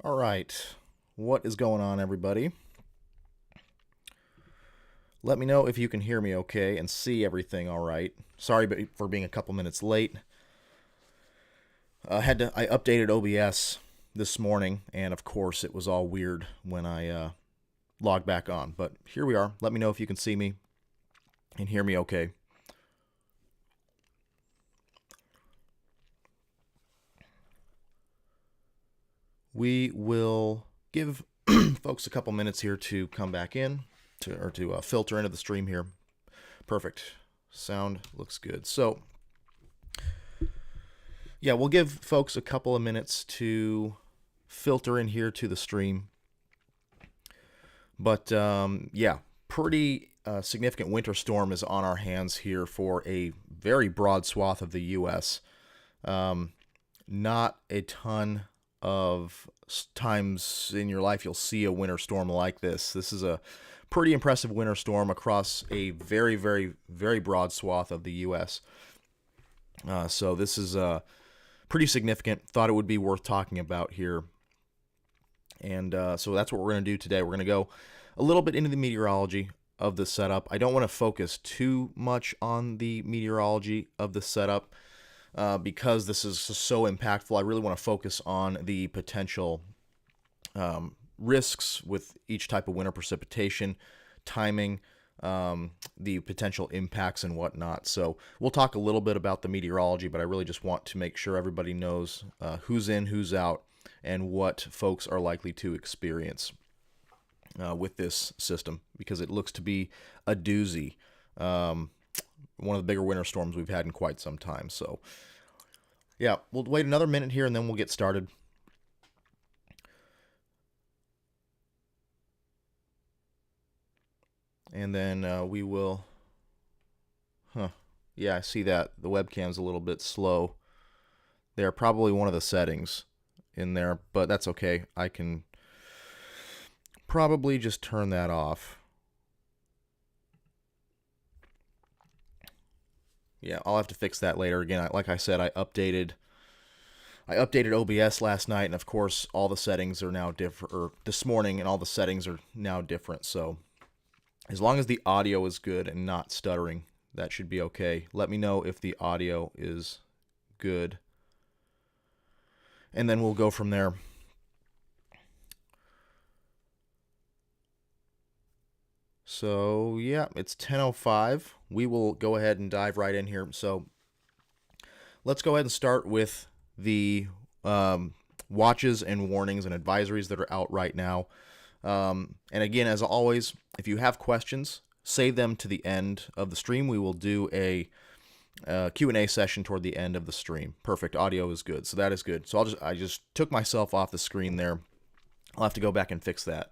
All right, what is going on, everybody? Let me know if you can hear me okay and see everything all right. Sorry for being a couple minutes late. I updated OBS this morning, and of course it was all weird when I logged back on. But here we are. Let me know if you can see me and hear me okay. We will give folks a couple minutes here to come back in to filter into the stream here. Perfect. Sound looks good. So, yeah, we'll give folks a couple of minutes to filter in here to the stream. But, yeah, pretty significant winter storm is on our hands here for a very broad swath of the U.S. Not a ton of times in your life you'll see a winter storm like this. This is a pretty impressive winter storm across a very, very, very broad swath of the U.S. So this is pretty significant. Thought it would be worth talking about here. And so that's what we're going to do today. We're going to go a little bit into the meteorology of the setup. I don't want to focus too much on the meteorology of the setup because this is so impactful. I really want to focus on the potential risks with each type of winter precipitation, timing, the potential impacts and whatnot. So we'll talk a little bit about the meteorology, but I really just want to make sure everybody knows who's in, who's out, and what folks are likely to experience with this system, because it looks to be a doozy. One of the bigger winter storms we've had in quite some time. So, yeah, we'll wait another minute here and then we'll get started. And then we will... Yeah, I see that. The webcam's a little bit slow. They're probably one of the settings in there, but that's okay. I can probably just turn that off. Yeah, I'll have to fix that later. Again, like I said, I updated OBS last night, and of course, all the settings are now different, or this morning, and all the settings are now different. So, as long as the audio is good and not stuttering, that should be okay. Let me know if the audio is good, and then we'll go from there. So, yeah, it's 10:05. We will go ahead and dive right in here. So, let's go ahead and start with the watches and warnings and advisories that are out right now. And again, as always, if you have questions, save them to the end of the stream. We will do a Q&A session toward the end of the stream. Perfect. Audio is good. So that is good. So I just took myself off the screen there. I'll have to go back and fix that.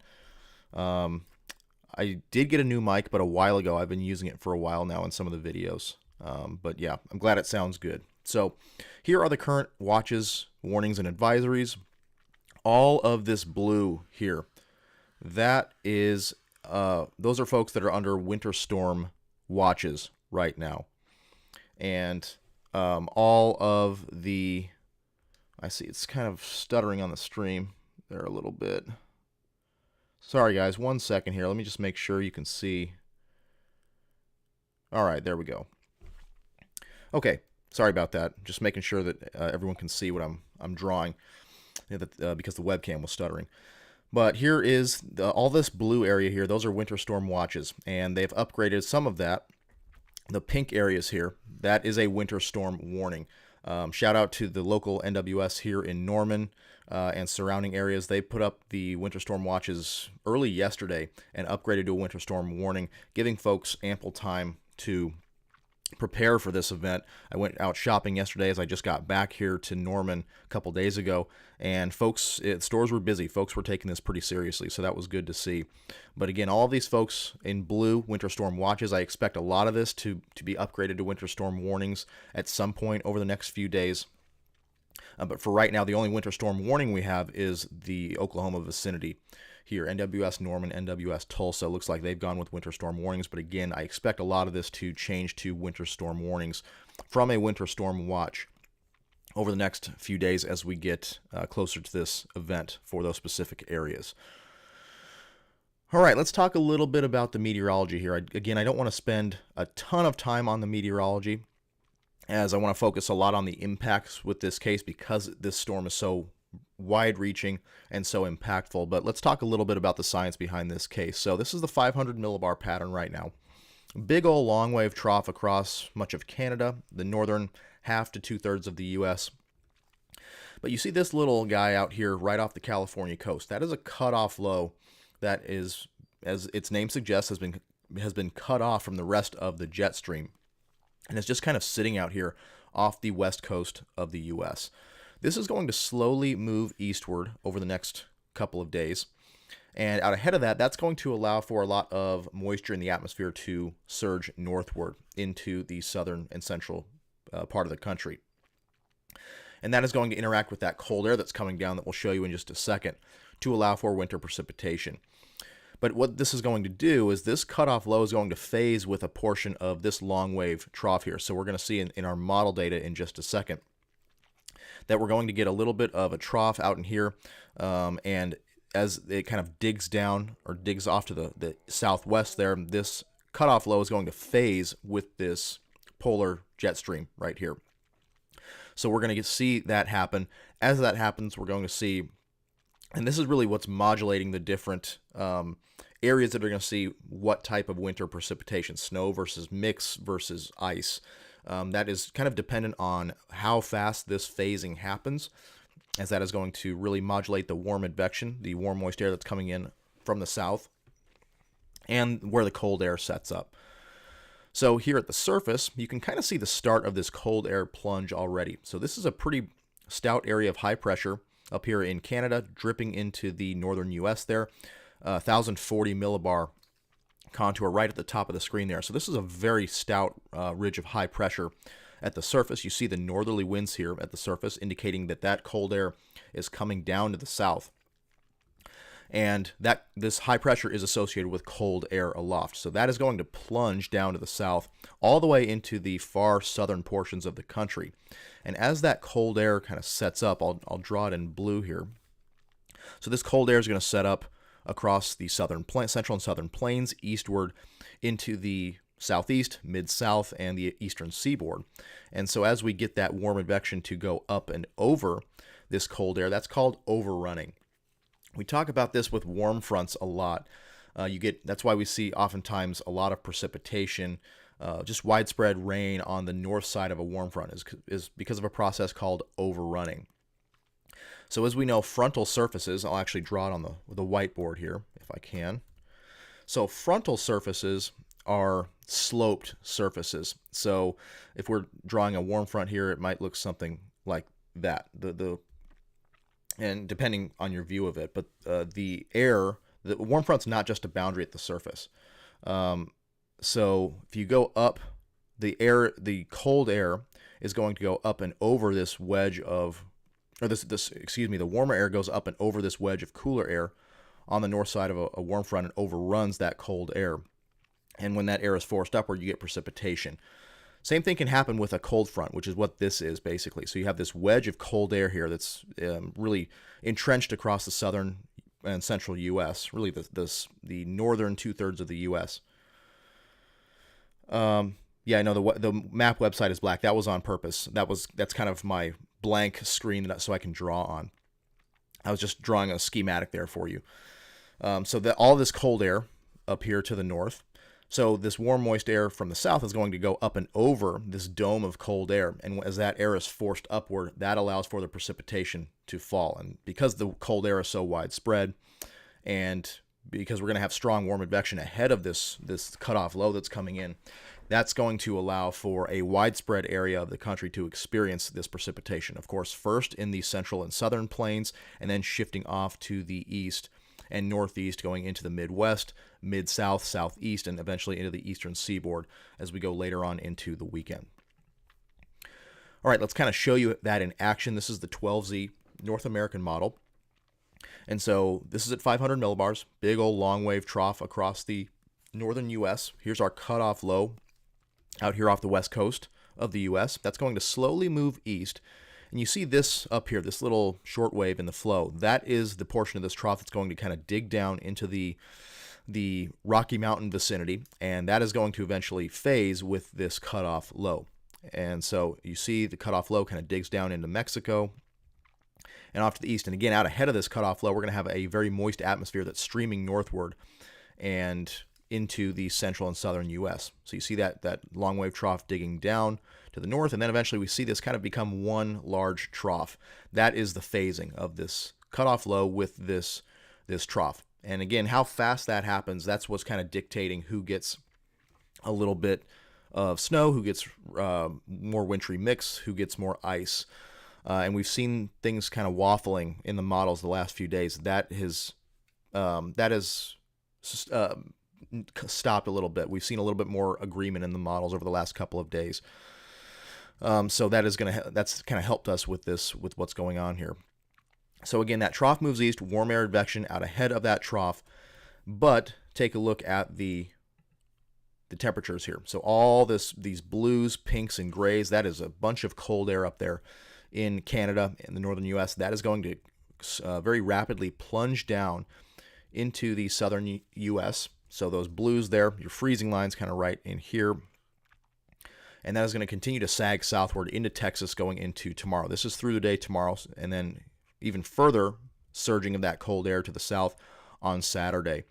I did get a new mic, but a while ago. I've been using it for a while now in some of the videos. But yeah, I'm glad it sounds good. So here are the current watches, warnings, and advisories. All of this blue here, that is, those are folks that are under winter storm watches right now. And all of the, I see it's kind of stuttering on the stream there a little bit. Sorry, guys, 1 second here. Let me just make sure you can see. All right, there we go. Okay, sorry about that. Just making sure that everyone can see what I'm drawing, because the webcam was stuttering. But here is all this blue area here. Those are winter storm watches, and they've upgraded some of that. The pink areas here, that is a winter storm warning. Shout out to the local NWS here in Norman and surrounding areas. They put up the winter storm watches early yesterday and upgraded to a winter storm warning, giving folks ample time to prepare for this event. I went out shopping yesterday as I just got back here to Norman a couple days ago, and stores were busy. Folks were taking this pretty seriously, so that was good to see. But again, all of these folks in blue winter storm watches, I expect a lot of this to be upgraded to winter storm warnings at some point over the next few days. But for right now, the only winter storm warning we have is the Oklahoma vicinity here. NWS Norman, NWS Tulsa. Looks like they've gone with winter storm warnings. But again, I expect a lot of this to change to winter storm warnings from a winter storm watch. over the next few days as we get closer to this event for those specific areas. All right, let's talk a little bit about the meteorology here. Again, I don't want to spend a ton of time on the meteorology, as I want to focus a lot on the impacts with this case because this storm is so wide-reaching and so impactful. But let's talk a little bit about the science behind this case. So this is the 500 millibar pattern right now. Big old long wave trough across much of Canada, the northern half to 2/3 of the U.S. But you see this little guy out here right off the California coast. That is a cutoff low that is, as its name suggests, has been cut off from the rest of the jet stream. And it's just kind of sitting out here off the west coast of the U.S. This is going to slowly move eastward over the next couple of days. And out ahead of that, that's going to allow for a lot of moisture in the atmosphere to surge northward into the southern and central part of the country. And that is going to interact with that cold air that's coming down that we'll show you in just a second to allow for winter precipitation. But what this is going to do is this cutoff low is going to phase with a portion of this long wave trough here. So we're going to see in our model data in just a second that we're going to get a little bit of a trough out in here. And as it kind of digs down or digs off to the southwest there, this cutoff low is going to phase with this polar jet stream right here. So we're going to see that happen. As that happens, we're going to see, and this is really what's modulating the different areas that are going to see what type of winter precipitation, snow versus mix versus ice. That is kind of dependent on how fast this phasing happens, as that is going to really modulate the warm advection, the warm moist air that's coming in from the south, and where the cold air sets up. So here at the surface, you can kind of see the start of this cold air plunge already. So this is a pretty stout area of high pressure up here in Canada, dripping into the northern U.S. there. 1,040 millibar contour right at the top of the screen there. So this is a very stout ridge of high pressure at the surface. You see the northerly winds here at the surface, indicating that that cold air is coming down to the south. And that this high pressure is associated with cold air aloft. So that is going to plunge down to the south all the way into the far southern portions of the country. And as that cold air kind of sets up, I'll draw it in blue here. So this cold air is going to set up across the central and southern plains, eastward into the southeast, mid-south, and the eastern seaboard. And so as we get that warm advection to go up and over this cold air, that's called overrunning. We talk about this with warm fronts a lot. That's why we see oftentimes a lot of precipitation, just widespread rain on the north side of a warm front is because of a process called overrunning. So as we know, frontal surfaces, I'll actually draw it on the whiteboard here if I can. So frontal surfaces are sloped surfaces. So if we're drawing a warm front here, it might look something like that. And depending on your view of it, but the warm front's not just a boundary at the surface. So if you go up, the cold air is going to go up and over this wedge of, the warmer air goes up and over this wedge of cooler air on the north side of a warm front and overruns that cold air. And when that air is forced upward, you get precipitation. Same thing can happen with a cold front, which is what this is basically. So you have this wedge of cold air here that's really entrenched across the southern and central U.S., really the northern 2/3 of the U.S. Yeah, I know the map website is black. That was on purpose. That's kind of my blank screen so I can draw on. I was just drawing a schematic there for you. So all this cold air up here to the north. So this warm, moist air from the south is going to go up and over this dome of cold air. And as that air is forced upward, that allows for the precipitation to fall. And because the cold air is so widespread, and because we're going to have strong warm advection ahead of this cutoff low that's coming in, that's going to allow for a widespread area of the country to experience this precipitation. Of course, first in the central and southern plains, and then shifting off to the east and northeast, going into the Midwest, mid-south, southeast, and eventually into the Eastern Seaboard as we go later on into the weekend. All right, let's kind of show you that in action. This is the 12Z North American model. And so this is at 500 millibars, big old long wave trough across the northern U.S. Here's our cutoff low out here off the west coast of the U.S. That's going to slowly move east. And you see this up here, this little short wave in the flow. That is the portion of this trough that's going to kind of dig down into the Rocky Mountain vicinity, and that is going to eventually phase with this cutoff low. And so you see the cutoff low kind of digs down into Mexico and off to the east. And again, out ahead of this cutoff low, we're going to have a very moist atmosphere that's streaming northward and into the central and southern U.S. So you see that long wave trough digging down to the north, and then eventually we see this kind of become one large trough. That is the phasing of this cutoff low with this trough. And again, how fast that happens, that's what's kind of dictating who gets a little bit of snow, who gets more wintry mix, who gets more ice. And we've seen things kind of waffling in the models the last few days. That has stopped a little bit. We've seen a little bit more agreement in the models over the last couple of days. So that's kind of helped us with what's going on here. So again, that trough moves east, warm air advection out ahead of that trough. But take a look at the temperatures here. So all these blues, pinks, and grays, that is a bunch of cold air up there in Canada and the northern U.S. That is going to very rapidly plunge down into the southern U.S. So those blues there, your freezing line's kind of right in here. And that is going to continue to sag southward into Texas going into tomorrow. This is through the day tomorrow, and then even further surging of that cold air to the south on Saturday.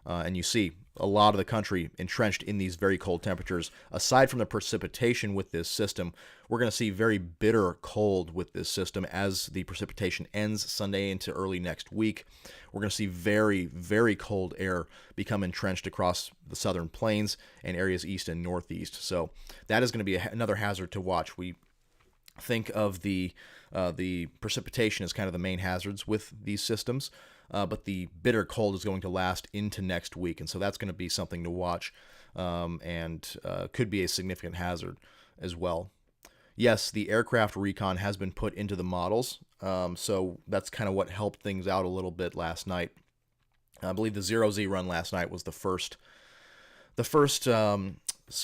And you see a lot of the country entrenched in these very cold temperatures. Aside from the precipitation with this system, we're going to see very bitter cold with this system as the precipitation ends Sunday into early next week. We're going to see very, very cold air become entrenched across the southern plains and areas east and northeast. So that is going to be another hazard to watch. We think of the precipitation as kind of the main hazards with these systems. But the bitter cold is going to last into next week, and so that's going to be something to watch, and could be a significant hazard as well. Yes, the aircraft recon has been put into the models, so that's kind of what helped things out a little bit last night. I believe the 0Z run last night was the first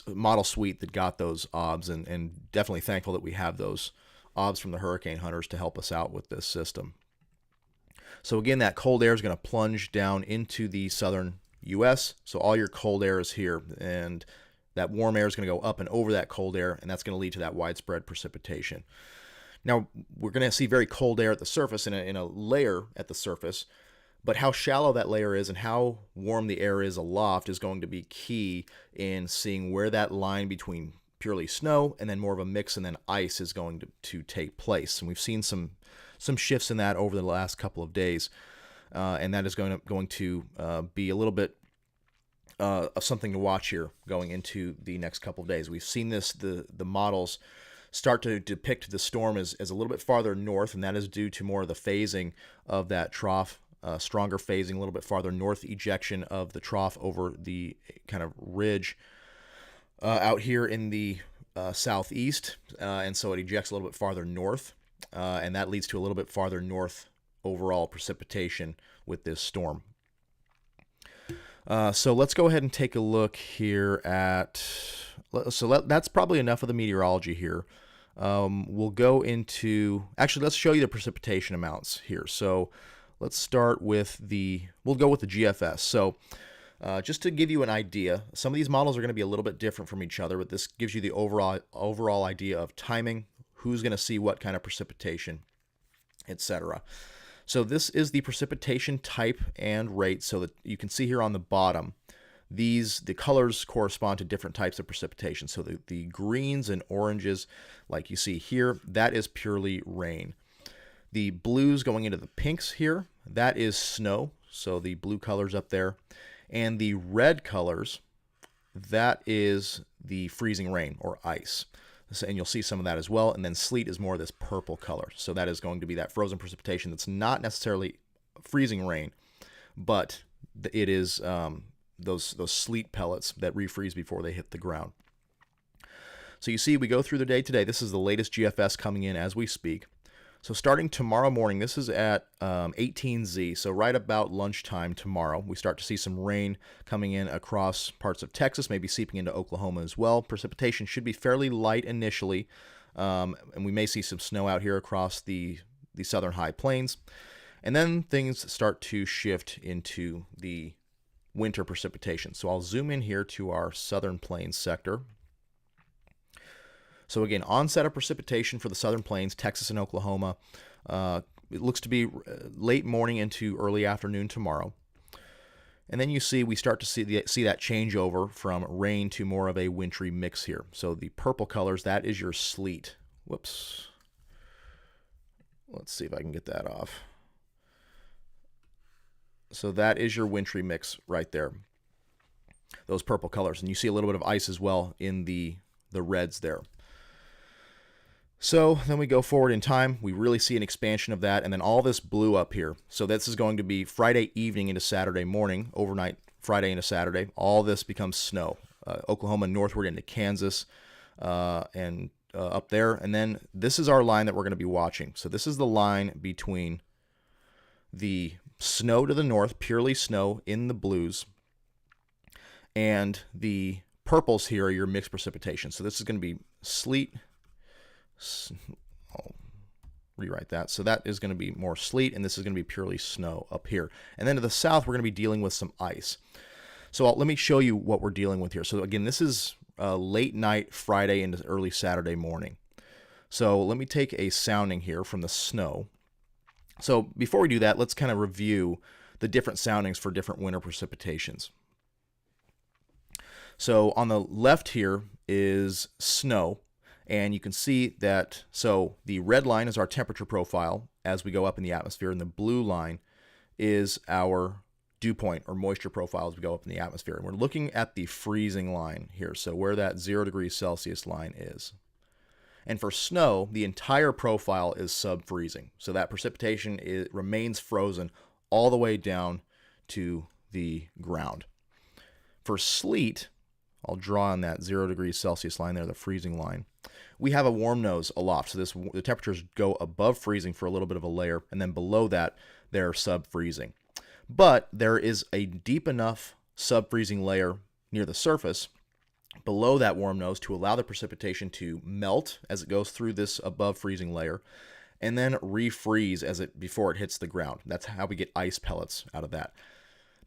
model suite that got those OBS, and definitely thankful that we have those OBS from the Hurricane Hunters to help us out with this system. So again, that cold air is going to plunge down into the southern U.S. So all your cold air is here, and that warm air is going to go up and over that cold air, and that's going to lead to that widespread precipitation. Now, we're going to see very cold air at the surface in a layer at the surface, but how shallow that layer is and how warm the air is aloft is going to be key in seeing where that line between purely snow and then more of a mix and then ice is going to take place. And we've seen some shifts in that over the last couple of days, and that is going to be a little bit of something to watch here going into the next couple of days. We've seen the models start to depict the storm as a little bit farther north, and that is due to more of the phasing of that trough, stronger phasing, a little bit farther north ejection of the trough over the kind of ridge out here in the southeast, and so it ejects a little bit farther north. And that leads to a little bit farther north overall precipitation with this storm. So let's go ahead and take a look here at... that's probably enough of the meteorology here. We'll go into... Actually, let's show you the precipitation amounts here. So let's start with we'll go with the GFS. So just to give you an idea, some of these models are going to be a little bit different from each other, but this gives you the overall idea of timing, who's going to see what kind of precipitation, etc. So this is the precipitation type and rate, so that you can see here on the bottom, the colors correspond to different types of precipitation. So the greens and oranges, like you see here, that is purely rain. The blues going into the pinks here, that is snow, so the blue colors up there. And the red colors, that is the freezing rain or ice. And you'll see some of that as well. And then sleet is more of this purple color. So that is going to be that frozen precipitation that's not necessarily freezing rain, but it is those sleet pellets that refreeze before they hit the ground. So you see, we go through the day today. This is the latest GFS coming in as we speak. So starting tomorrow morning, this is at 18Z, so right about lunchtime tomorrow, we start to see some rain coming in across parts of Texas, maybe seeping into Oklahoma as well. Precipitation should be fairly light initially, and we may see some snow out here across the southern high plains. And then things start to shift into the winter precipitation. So I'll zoom in here to our southern plains sector. So again, onset of precipitation for the southern plains, Texas and Oklahoma. It looks to be late morning into early afternoon tomorrow. And then we start to see that changeover from rain to more of a wintry mix here. So the purple colors, that is your sleet. Whoops. Let's see if I can get that off. So that is your wintry mix right there. Those purple colors. And you see a little bit of ice as well in the reds there. So then we go forward in time, we really see an expansion of that, and then all this blue up here. So this is going to be Friday evening into Saturday morning, overnight Friday into Saturday. All this becomes snow. Oklahoma northward into Kansas and up there. And then this is our line that we're going to be watching. So this is the line between the snow to the north, purely snow in the blues, and the purples here are your mixed precipitation. So this is going to be sleet. I'll rewrite that. So that is going to be more sleet, and this is going to be purely snow up here. And then to the south, we're going to be dealing with some ice. So let me show you what we're dealing with here. So again, this is late night Friday into early Saturday morning. So let me take a sounding here from the snow. So before we do that, let's kind of review the different soundings for different winter precipitations. So on the left here is snow. And you can see that, so the red line is our temperature profile as we go up in the atmosphere, and the blue line is our dew point or moisture profile as we go up in the atmosphere. And we're looking at the freezing line here, so where that 0 degrees Celsius line is. And for snow, the entire profile is sub-freezing. So that precipitation remains frozen all the way down to the ground. For sleet, I'll draw on that 0 degrees Celsius line there, the freezing line. We have a warm nose aloft, so the temperatures go above freezing for a little bit of a layer, and then below that, they're sub-freezing. But there is a deep enough sub-freezing layer near the surface below that warm nose to allow the precipitation to melt as it goes through this above freezing layer, and then refreeze before it hits the ground. That's how we get ice pellets out of that.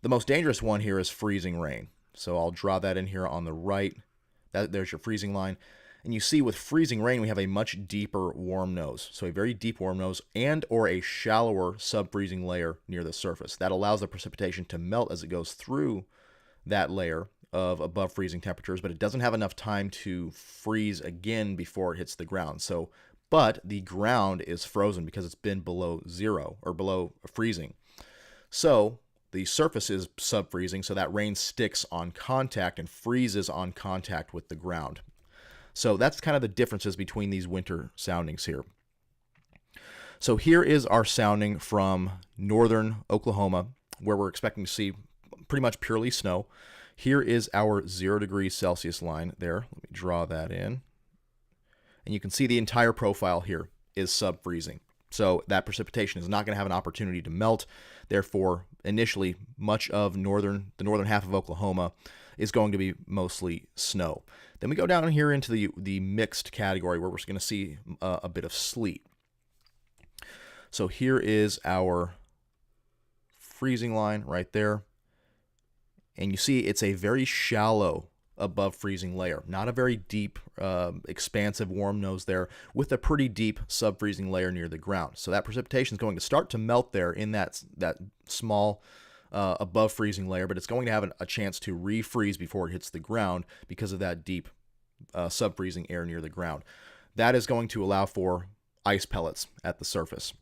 The most dangerous one here is freezing rain. So I'll draw that in here on the right. There's your freezing line. And you see with freezing rain, we have a much deeper warm nose. So a very deep warm nose and or a shallower sub-freezing layer near the surface. That allows the precipitation to melt as it goes through that layer of above freezing temperatures, but it doesn't have enough time to freeze again before it hits the ground. But the ground is frozen because it's been below zero or below freezing. So the surface is sub-freezing, so that rain sticks on contact and freezes on contact with the ground. So that's kind of the differences between these winter soundings here. So here is our sounding from northern Oklahoma, where we're expecting to see pretty much purely snow. Here is our 0 degrees Celsius line there. Let me draw that in. And you can see the entire profile here is sub-freezing. So that precipitation is not going to have an opportunity to melt. Therefore, initially, much of the northern half of Oklahoma is going to be mostly snow. Then we go down here into the mixed category where we're going to see a bit of sleet. So here is our freezing line right there. And you see it's a very shallow above freezing layer, not a very deep, expansive warm nose there with a pretty deep sub-freezing layer near the ground. So that precipitation is going to start to melt there in that small above freezing layer, but it's going to have a chance to refreeze before it hits the ground because of that deep sub-freezing air near the ground. That is going to allow for ice pellets at the surface.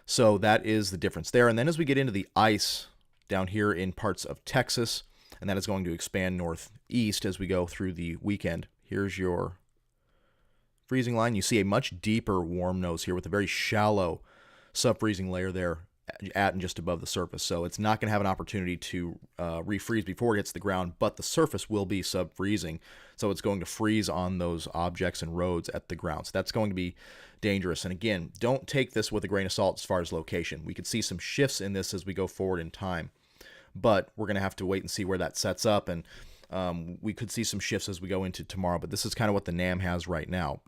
So that is the difference there. And then as we get into the ice down here in parts of Texas, and that is going to expand northeast as we go through the weekend. Here's your freezing line. You see a much deeper warm nose here with a very shallow sub-freezing layer there at and just above the surface. So it's not going to have an opportunity to refreeze before it hits the ground, but the surface will be sub-freezing. So it's going to freeze on those objects and roads at the ground. So that's going to be dangerous. And again, don't take this with a grain of salt as far as location. We could see some shifts in this as we go forward in time, but we're going to have to wait and see where that sets up. And we could see some shifts as we go into tomorrow, but this is kind of what the NAM has right now.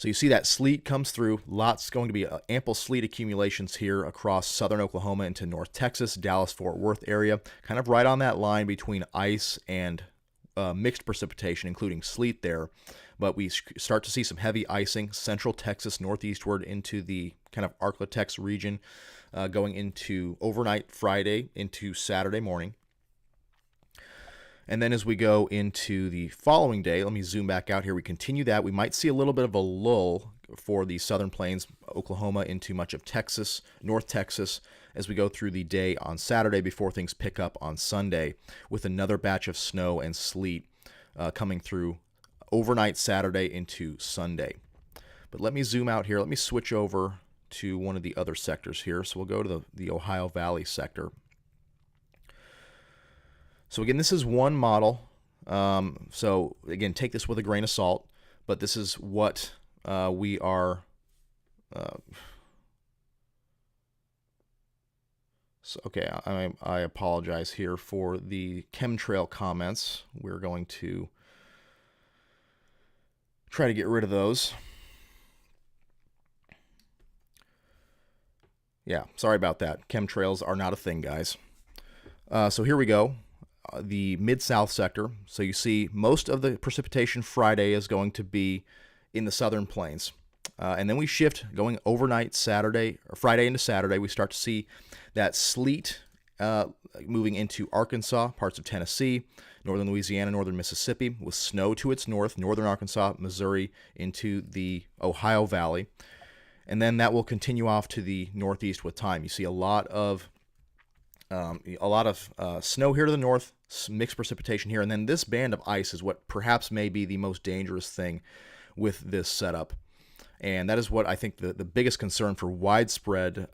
So you see that sleet comes through. Lots going to be ample sleet accumulations here across southern Oklahoma into North Texas, Dallas-Fort Worth area, kind of right on that line between ice and mixed precipitation, including sleet there. But we start to see some heavy icing, central Texas northeastward into the kind of Arklatex region, going into overnight Friday into Saturday morning. And then as we go into the following day, let me zoom back out here. We continue that. We might see a little bit of a lull for the southern plains, Oklahoma into much of Texas, North Texas, as we go through the day on Saturday before things pick up on Sunday with another batch of snow and sleet coming through overnight Saturday into Sunday. But let me zoom out here. Let me switch over to one of the other sectors here. So we'll go to the Ohio Valley sector. So again, this is one model. So again, take this with a grain of salt, but this is what we are. So, okay, I apologize here for the chemtrail comments. We're going to try to get rid of those. Yeah, sorry about that. Chemtrails are not a thing, guys. So here we go. The Mid-South sector. So you see most of the precipitation Friday is going to be in the southern plains. And then we shift going overnight Saturday or Friday into Saturday. We start to see that sleet moving into Arkansas, parts of Tennessee, northern Louisiana, northern Mississippi, with snow to its north, northern Arkansas, Missouri, into the Ohio Valley. And then that will continue off to the northeast with time. You see a lot of snow here to the north, mixed precipitation here, and then this band of ice is what perhaps may be the most dangerous thing with this setup. And that is what I think the biggest concern for widespread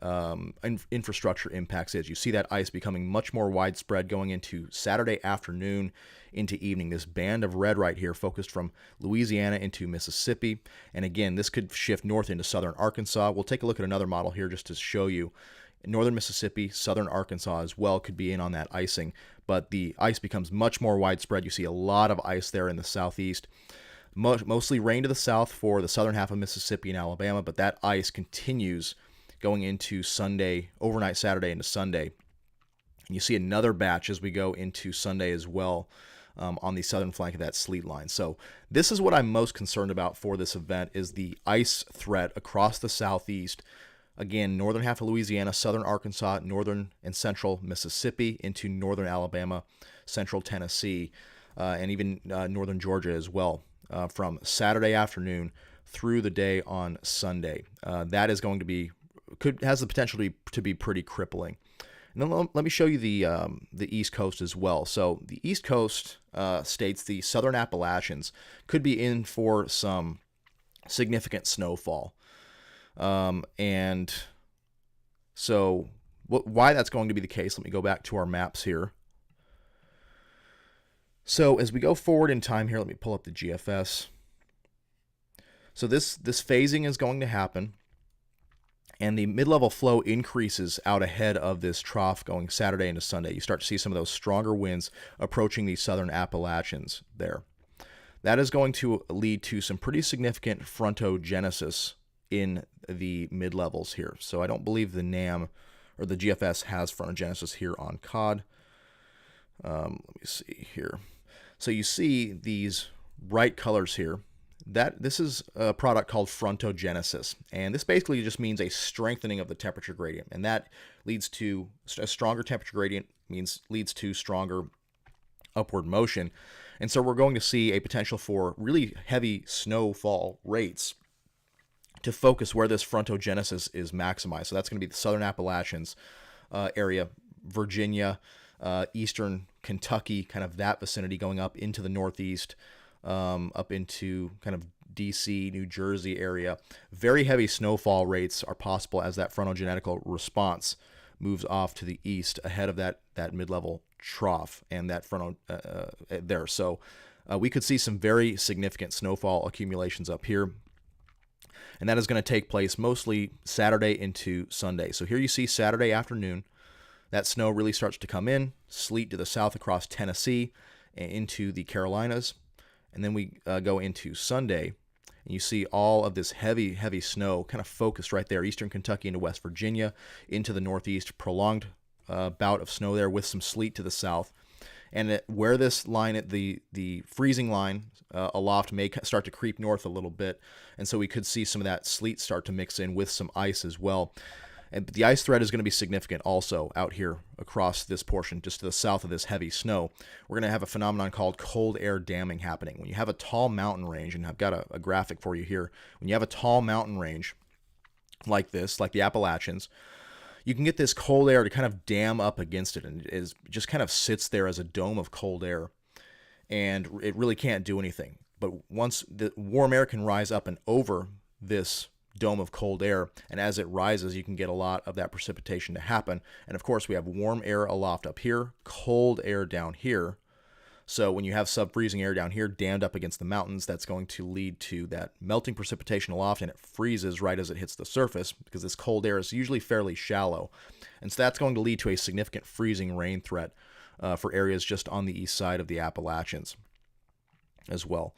infrastructure impacts is. You see that ice becoming much more widespread going into Saturday afternoon into evening. This band of red right here focused from Louisiana into Mississippi. And again, this could shift north into southern Arkansas. We'll take a look at another model here just to show you. Northern Mississippi, southern Arkansas as well could be in on that icing. But the ice becomes much more widespread. You see a lot of ice there in the southeast. Mostly rain to the south for the southern half of Mississippi and Alabama, but that ice continues going into Sunday, overnight Saturday into Sunday. And you see another batch as we go into Sunday as well on the southern flank of that sleet line. So this is what I'm most concerned about for this event is the ice threat across the southeast. Again, northern half of Louisiana, southern Arkansas, northern and central Mississippi into northern Alabama, central Tennessee, and even northern Georgia as well. From Saturday afternoon through the day on Sunday. That is going to be, has the potential to be pretty crippling. And then let me show you the East Coast as well. So the East Coast states, the southern Appalachians, could be in for some significant snowfall. And so why that's going to be the case, let me go back to our maps here. So as we go forward in time here, let me pull up the GFS. So this phasing is going to happen, and the mid-level flow increases out ahead of this trough going Saturday into Sunday. You start to see some of those stronger winds approaching the southern Appalachians there. That is going to lead to some pretty significant frontogenesis in the mid-levels here. So I don't believe the NAM or the GFS has frontogenesis here on COD. Let me see here. So you see these bright colors here. This is a product called frontogenesis, and this basically just means a strengthening of the temperature gradient, and that leads to a stronger temperature gradient leads to stronger upward motion, and so we're going to see a potential for really heavy snowfall rates to focus where this frontogenesis is maximized. So that's going to be the southern Appalachians area, Virginia, eastern Kentucky, kind of that vicinity, going up into the northeast, up into kind of DC, New Jersey area. Very heavy snowfall rates are possible as that frontogenetical response moves off to the east ahead of that mid-level trough and that fronto there. So we could see some very significant snowfall accumulations up here. And that is going to take place mostly Saturday into Sunday. So here you see Saturday afternoon. That snow really starts to come in, sleet to the south across Tennessee and into the Carolinas. And then we go into Sunday, And you see all of this heavy, heavy snow kind of focused right there, eastern Kentucky into West Virginia, into the northeast, prolonged bout of snow there with some sleet to the south. And where this line, the freezing line aloft may start to creep north a little bit, and so we could see some of that sleet start to mix in with some ice as well. And the ice threat is going to be significant also out here across this portion, just to the south of this heavy snow. We're going to have a phenomenon called cold air damming happening. When you have a tall mountain range, and I've got a graphic for you here, when you have a tall mountain range like this, like the Appalachians, you can get this cold air to kind of dam up against it, and it just kind of sits there as a dome of cold air, and it really can't do anything. But once the warm air can rise up and over this dome of cold air, and as it rises, you can get a lot of that precipitation to happen. And of course, we have warm air aloft up here, cold air down here. So when you have sub-freezing air down here dammed up against the mountains, that's going to lead to that melting precipitation aloft, and it freezes right as it hits the surface because this cold air is usually fairly shallow. And so that's going to lead to a significant freezing rain threat for areas just on the east side of the Appalachians as well.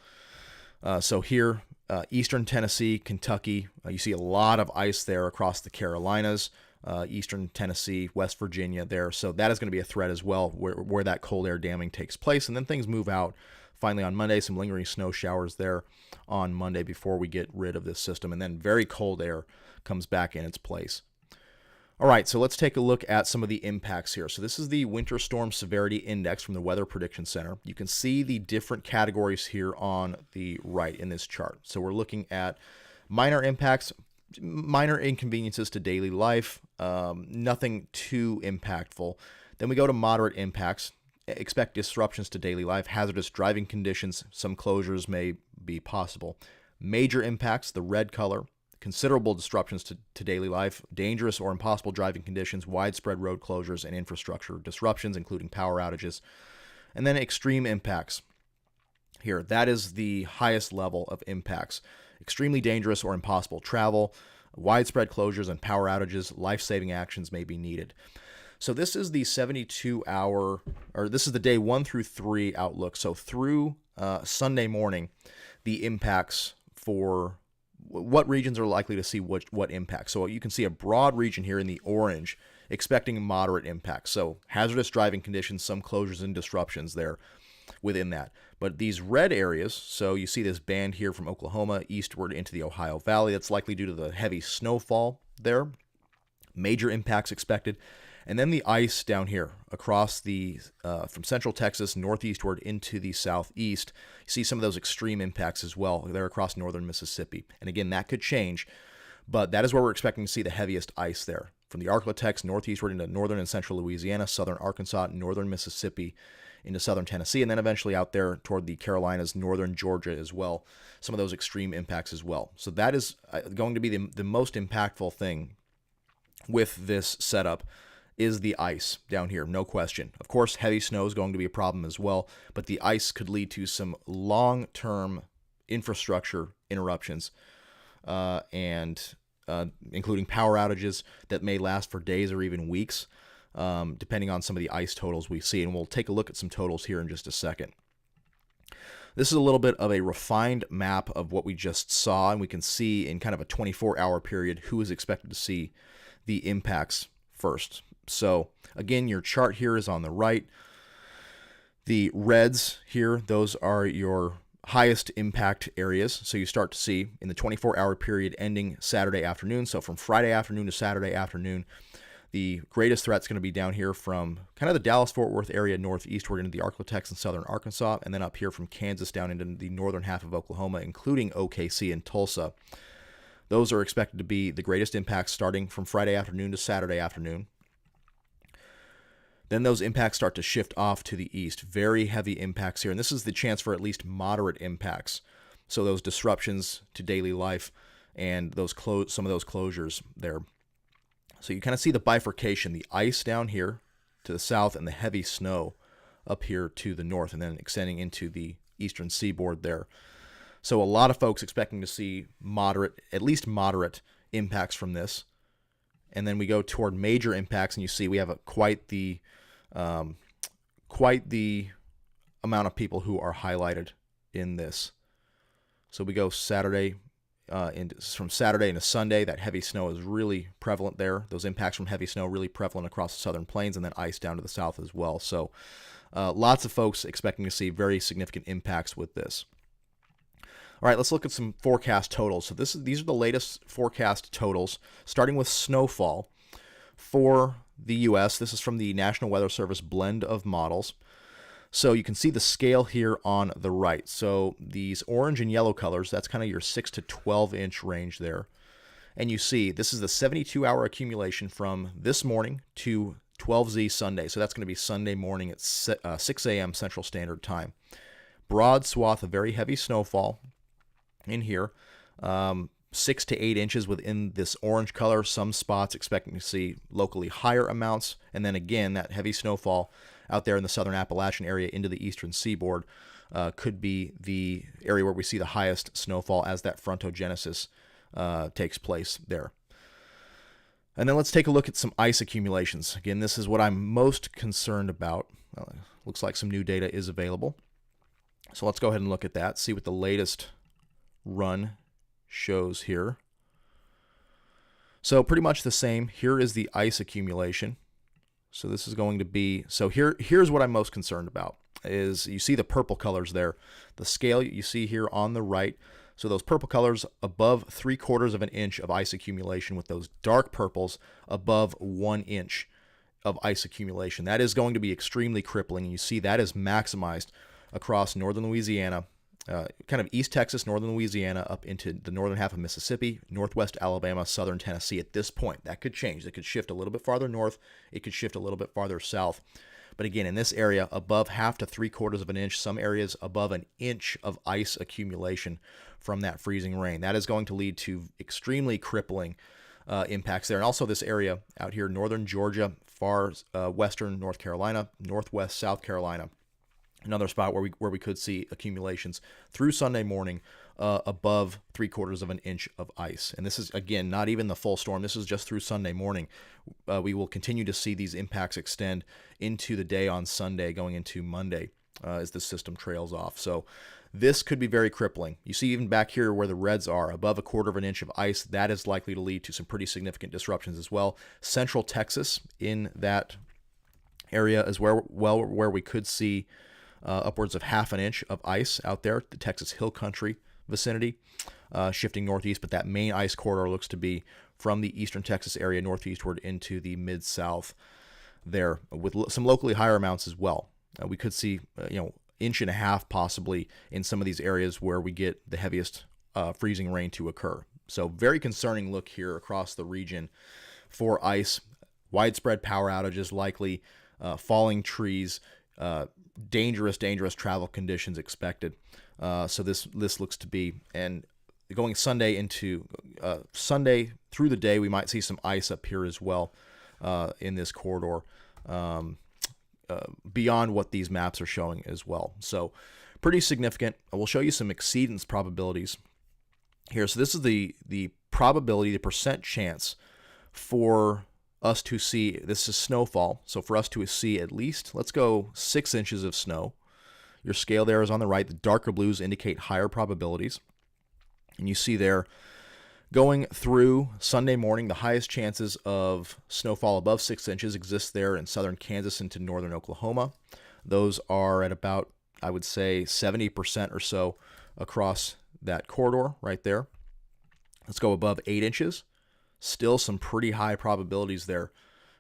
So here, eastern Tennessee, Kentucky, you see a lot of ice there across the Carolinas, eastern Tennessee, West Virginia there. So that is going to be a threat as well, where that cold air damming takes place. And then things move out finally on Monday, some lingering snow showers there on Monday before we get rid of this system. And then very cold air comes back in its place. All right, so let's take a look at some of the impacts here. So this is the Winter Storm Severity Index from the Weather Prediction Center. You can see the different categories here on the right in this chart. So we're looking at minor impacts, minor inconveniences to daily life, nothing too impactful. Then we go to moderate impacts. Expect disruptions to daily life, hazardous driving conditions, some closures may be possible. Major impacts, the red color, considerable disruptions to daily life, dangerous or impossible driving conditions, widespread road closures, and infrastructure disruptions, including power outages. And then extreme impacts. Here, that is the highest level of impacts. Extremely dangerous or impossible travel, widespread closures and power outages, life-saving actions may be needed. So this is the 72-hour, or this is the day 1 through 3 outlook. So through Sunday morning, the impacts for what regions are likely to see what impact. So you can see a broad region here in the orange expecting moderate impacts. So hazardous driving conditions, some closures and disruptions there within that. But these red areas, so you see this band here from Oklahoma eastward into the Ohio Valley, that's likely due to the heavy snowfall there. Major impacts expected. And then the ice down here across the from central Texas northeastward into the southeast. You see some of those extreme impacts as well. They're across northern Mississippi. And again, that could change, but that is where we're expecting to see the heaviest ice there. From the Arklatex northeastward into northern and central Louisiana, southern Arkansas, northern Mississippi, into southern Tennessee, and then eventually out there toward the Carolinas, northern Georgia as well. Some of those extreme impacts as well. So that is going to be the most impactful thing with this setup is the ice down here, no question. Of course, heavy snow is going to be a problem as well, but the ice could lead to some long-term infrastructure interruptions, and including power outages that may last for days or even weeks, depending on some of the ice totals we see. And we'll take a look at some totals here in just a second. This is a little bit of a refined map of what we just saw, and we can see in kind of a 24-hour period who is expected to see the impacts first. So again, your chart here is on the right. The reds here, those are your highest impact areas. So you start to see in the 24-hour period ending Saturday afternoon. So from Friday afternoon to Saturday afternoon, the greatest threat's going to be down here from kind of the Dallas-Fort Worth area northeastward into the Arklatex and southern Arkansas, and then up here from Kansas down into the northern half of Oklahoma, including OKC and Tulsa. Those are expected to be the greatest impacts starting from Friday afternoon to Saturday afternoon. Then those impacts start to shift off to the east. Very heavy impacts here. And this is the chance for at least moderate impacts. So those disruptions to daily life and those some of those closures there. So you kind of see the bifurcation, the ice down here to the south and the heavy snow up here to the north, and then extending into the Eastern Seaboard there. So a lot of folks expecting to see moderate, at least moderate impacts from this. And then we go toward major impacts, and you see we have quite the amount of people who are highlighted in this. So we go Saturday, from Saturday into Sunday, that heavy snow is really prevalent there. Those impacts from heavy snow really prevalent across the southern plains, and then ice down to the south as well. So lots of folks expecting to see very significant impacts with this. All right, let's look at some forecast totals. So these are the latest forecast totals, starting with snowfall for the U.S. This is from the National Weather Service blend of models. So you can see the scale here on the right. So these orange and yellow colors, that's kind of your 6 to 12 inch range there. And you see this is the 72-hour accumulation from this morning to 12Z Sunday. So that's going to be Sunday morning at 6 a.m. Central Standard Time. Broad swath of very heavy snowfall in here. 6 to 8 inches within this orange color. Some spots expecting to see locally higher amounts. And then again, that heavy snowfall out there in the southern Appalachian area into the Eastern Seaboard could be the area where we see the highest snowfall as that frontogenesis takes place there. And then let's take a look at some ice accumulations. Again, this is what I'm most concerned about. Looks like some new data is available. So let's go ahead and look at that, see what the latest run shows here. So pretty much the same. Here is the ice accumulation. So this is going to be, so here's what I'm most concerned about, is you see the purple colors there. The scale you see here on the right. So those purple colors above 3/4 of an inch of ice accumulation, with those dark purples above 1 inch of ice accumulation. That is going to be extremely crippling. And you see that is maximized across northern Louisiana, kind of East Texas, northern Louisiana, up into the northern half of Mississippi, northwest Alabama, southern Tennessee. At this point, that could change. It could shift a little bit farther north. It could shift a little bit farther south. But again, in this area, above 1/2 to 3/4 of an inch, some areas above an inch of ice accumulation from that freezing rain. That is going to lead to extremely crippling impacts there. And also this area out here, northern Georgia, far western North Carolina, northwest South Carolina. Another spot where we could see accumulations through Sunday morning above 3/4 of an inch of ice. And this is, again, not even the full storm. This is just through Sunday morning. We will continue to see these impacts extend into the day on Sunday, going into Monday as the system trails off. So this could be very crippling. You see even back here where the reds are, above 1/4 of an inch of ice, that is likely to lead to some pretty significant disruptions as well. Central Texas in that area as well, where we could see upwards of 1/2 inch of ice out there, the Texas Hill Country vicinity, shifting northeast. But that main ice corridor looks to be from the eastern Texas area northeastward into the mid-south there, with some locally higher amounts as well. We could see, 1.5 inches possibly in some of these areas where we get the heaviest freezing rain to occur. So very concerning look here across the region for ice. Widespread power outages likely, falling trees, dangerous travel conditions expected. So this looks to be, and going Sunday into Sunday through the day, we might see some ice up here as well in this corridor, beyond what these maps are showing as well. So pretty significant. We'll show you some exceedance probabilities here. So this is the probability, the percent chance for us to see, this is snowfall, so for us to see at least, let's go 6 inches of snow. Your scale there is on the right. The darker blues indicate higher probabilities. And you see there, going through Sunday morning, the highest chances of snowfall above 6 inches exist there in southern Kansas into northern Oklahoma. Those are at about, I would say, 70% or so across that corridor right there. Let's go above 8 inches. Still some pretty high probabilities there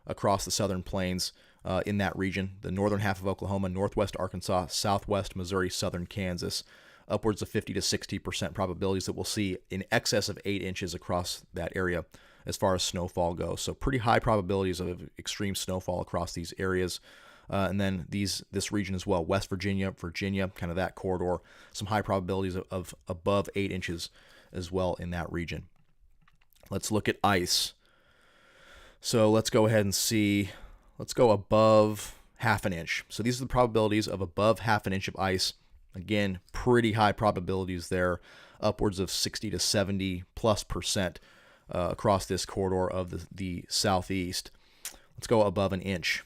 across the southern plains in that region, the northern half of Oklahoma, northwest Arkansas, southwest Missouri, southern Kansas, upwards of 50 to 60% probabilities that we'll see in excess of 8 inches across that area as far as snowfall goes. So pretty high probabilities of extreme snowfall across these areas. And then this region as well, West Virginia, kind of that corridor, some high probabilities of above 8 inches as well in that region. Let's look at ice. So let's go ahead and see, let's go above 1/2 inch. So these are the probabilities of above 1/2 inch of ice. Again, pretty high probabilities there, upwards of 60 to 70+% across this corridor of the southeast. Let's go above 1 inch.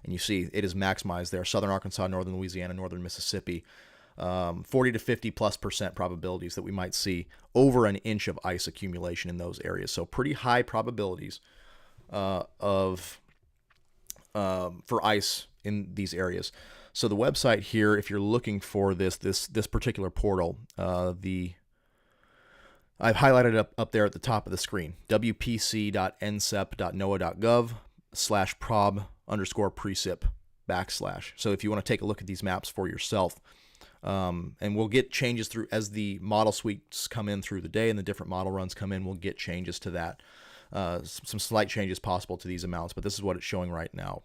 And you see it is maximized there, southern Arkansas, northern Louisiana, northern Mississippi. 40 to 50+% probabilities that we might see over an inch of ice accumulation in those areas. So pretty high probabilities for ice in these areas. So the website here, if you're looking for this particular portal, I've highlighted it up there at the top of the screen, wpc.ncep.noaa.gov/prob_precip /. So if you want to take a look at these maps for yourself, and we'll get changes through as the model suites come in through the day and the different model runs come in, we'll get changes to that. Some slight changes possible to these amounts, but this is what it's showing right now.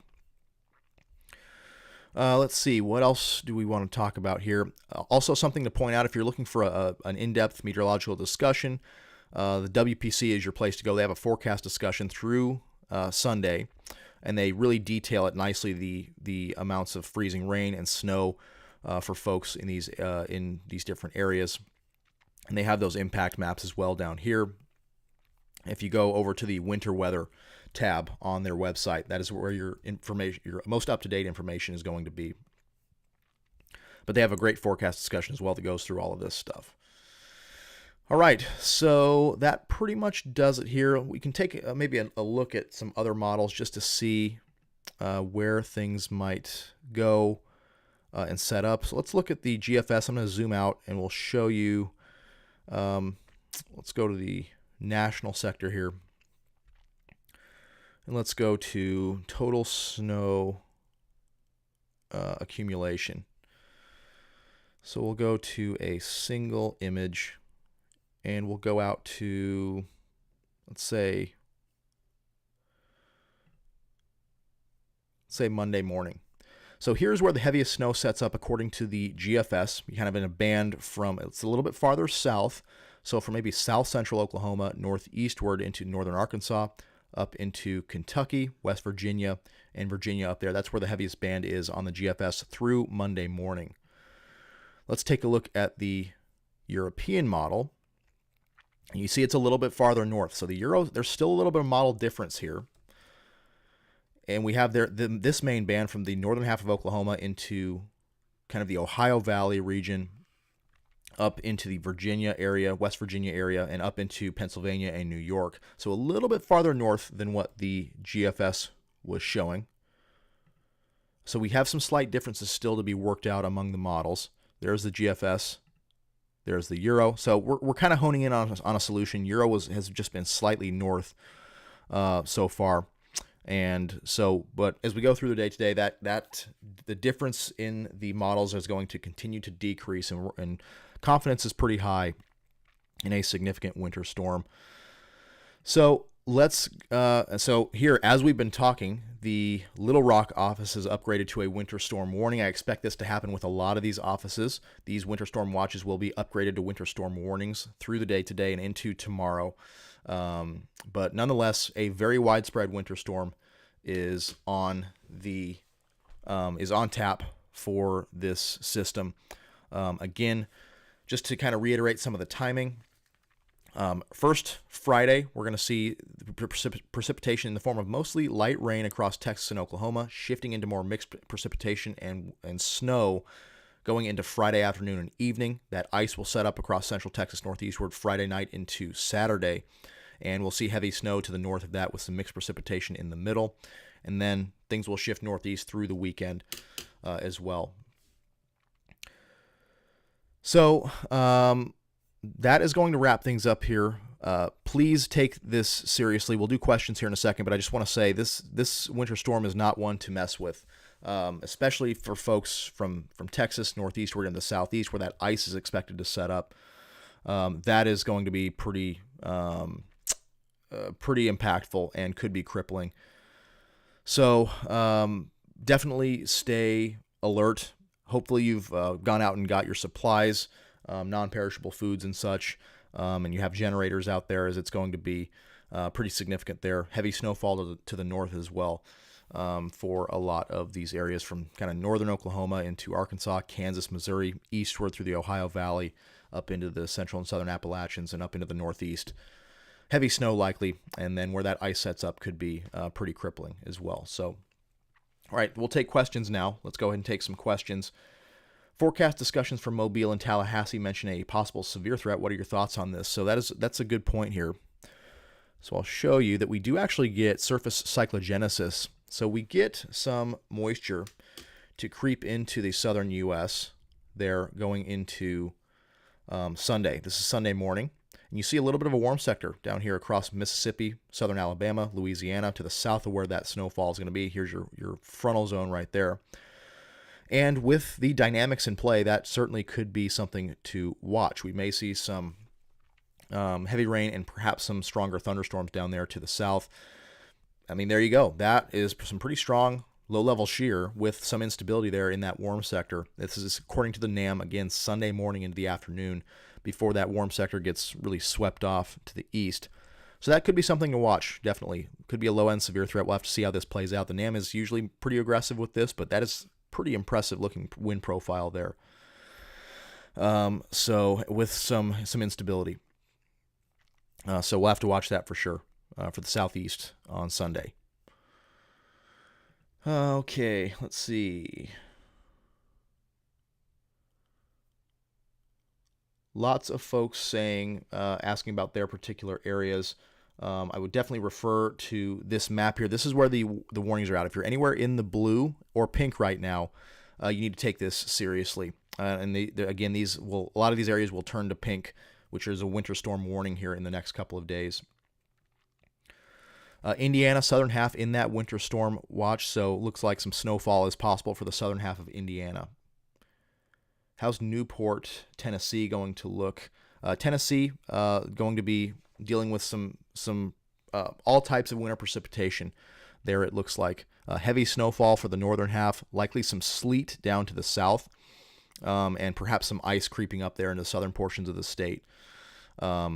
Let's see, what else do we want to talk about here? Also, something to point out, if you're looking for an in-depth meteorological discussion, the WPC is your place to go. They have a forecast discussion through Sunday, and they really detail it nicely, the amounts of freezing rain and snow for folks in these different areas. And they have those impact maps as well down here. If you go over to the winter weather tab on their website, that is where your most up-to-date information is going to be. But they have a great forecast discussion as well that goes through all of this stuff. All right, so that pretty much does it here. We can take maybe a look at some other models just to see where things might go and set up. So let's look at the GFS. I'm going to zoom out and we'll show you. Let's go to the national sector here. And let's go to total snow accumulation. So we'll go to a single image and we'll go out to, let's say Monday morning. So here's where the heaviest snow sets up according to the GFS. You're kind of in a band from, it's a little bit farther south. So from maybe south central Oklahoma, northeastward into northern Arkansas, up into Kentucky, West Virginia, and Virginia up there. That's where the heaviest band is on the GFS through Monday morning. Let's take a look at the European model. And you see it's a little bit farther north. So the Euro, there's still a little bit of model difference here. And we have this main band from the northern half of Oklahoma into kind of the Ohio Valley region, up into the Virginia area, West Virginia area, and up into Pennsylvania and New York. So a little bit farther north than what the GFS was showing. So we have some slight differences still to be worked out among the models. There's the GFS. There's the Euro. So we're kind of honing in on a solution. Euro has just been slightly north so far. And so, but as we go through the day today, that the difference in the models is going to continue to decrease, and confidence is pretty high in a significant winter storm. So so here, as we've been talking, the Little Rock office is upgraded to a winter storm warning. I expect this to happen with a lot of these offices. These winter storm watches will be upgraded to winter storm warnings through the day today and into tomorrow. But nonetheless, a very widespread winter storm is on tap for this system. Again, just to kind of reiterate some of the timing. First, Friday, we're going to see precipitation in the form of mostly light rain across Texas and Oklahoma, shifting into more mixed precipitation and snow going into Friday afternoon and evening. That ice will set up across central Texas northeastward Friday night into Saturday, and we'll see heavy snow to the north of that with some mixed precipitation in the middle, and then things will shift northeast through the weekend as well. So that is going to wrap things up here. Please take this seriously. We'll do questions here in a second, but I just want to say this winter storm is not one to mess with, especially for folks from Texas northeastward and the southeast where that ice is expected to set up. That is going to be pretty impactful and could be crippling. So definitely stay alert. Hopefully you've gone out and got your supplies, non-perishable foods and such, and you have generators out there, as it's going to be pretty significant there. Heavy snowfall to the north as well for a lot of these areas from kind of northern Oklahoma into Arkansas, Kansas, Missouri, eastward through the Ohio Valley, up into the central and southern Appalachians, and up into the northeast. Heavy snow likely, and then where that ice sets up could be pretty crippling as well. So, all right, we'll take questions now. Let's go ahead and take some questions Forecast discussions from Mobile and Tallahassee mention a possible severe threat. What are your thoughts on this? So that's a good point here. So I'll show you that we do actually get surface cyclogenesis. So we get some moisture to creep into the southern U.S. there going into Sunday. This is Sunday morning. And you see a little bit of a warm sector down here across Mississippi, southern Alabama, Louisiana, to the south of where that snowfall is going to be. Here's your frontal zone right there. And with the dynamics in play, that certainly could be something to watch. We may see some heavy rain and perhaps some stronger thunderstorms down there to the south. I mean, there you go. That is some pretty strong low-level shear with some instability there in that warm sector. This is according to the NAM, again, Sunday morning into the afternoon before that warm sector gets really swept off to the east. So that could be something to watch, definitely. Could be a low-end severe threat. We'll have to see how this plays out. The NAM is usually pretty aggressive with this, but that is pretty impressive-looking wind profile there. So with some instability. So we'll have to watch that for sure for the southeast on Sunday. Okay, let's see. Lots of folks saying, asking about their particular areas. I would definitely refer to this map here. This is where the warnings are out. If you're anywhere in the blue or pink right now, you need to take this seriously. And again, a lot of these areas will turn to pink, which is a winter storm warning here in the next couple of days. Indiana, southern half in that winter storm watch, so looks like some snowfall is possible for the southern half of Indiana. How's Newport, Tennessee going to look? Tennessee going to be dealing with some all types of winter precipitation. There it looks like heavy snowfall for the northern half, likely some sleet down to the south, and perhaps some ice creeping up there in the southern portions of the state. I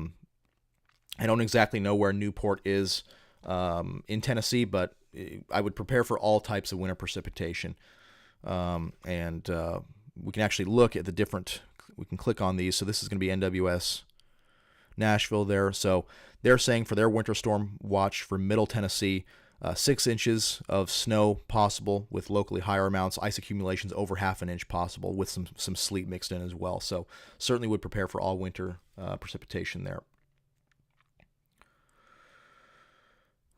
don't exactly know where Newport is in Tennessee, but I would prepare for all types of winter precipitation. And we can actually look at the different, we can click on these. So this is going to be NWS Nashville there. So they're saying for their winter storm watch for Middle Tennessee, 6 inches of snow possible with locally higher amounts, ice accumulations over half an inch possible with some sleet mixed in as well. So certainly would prepare for all winter precipitation there.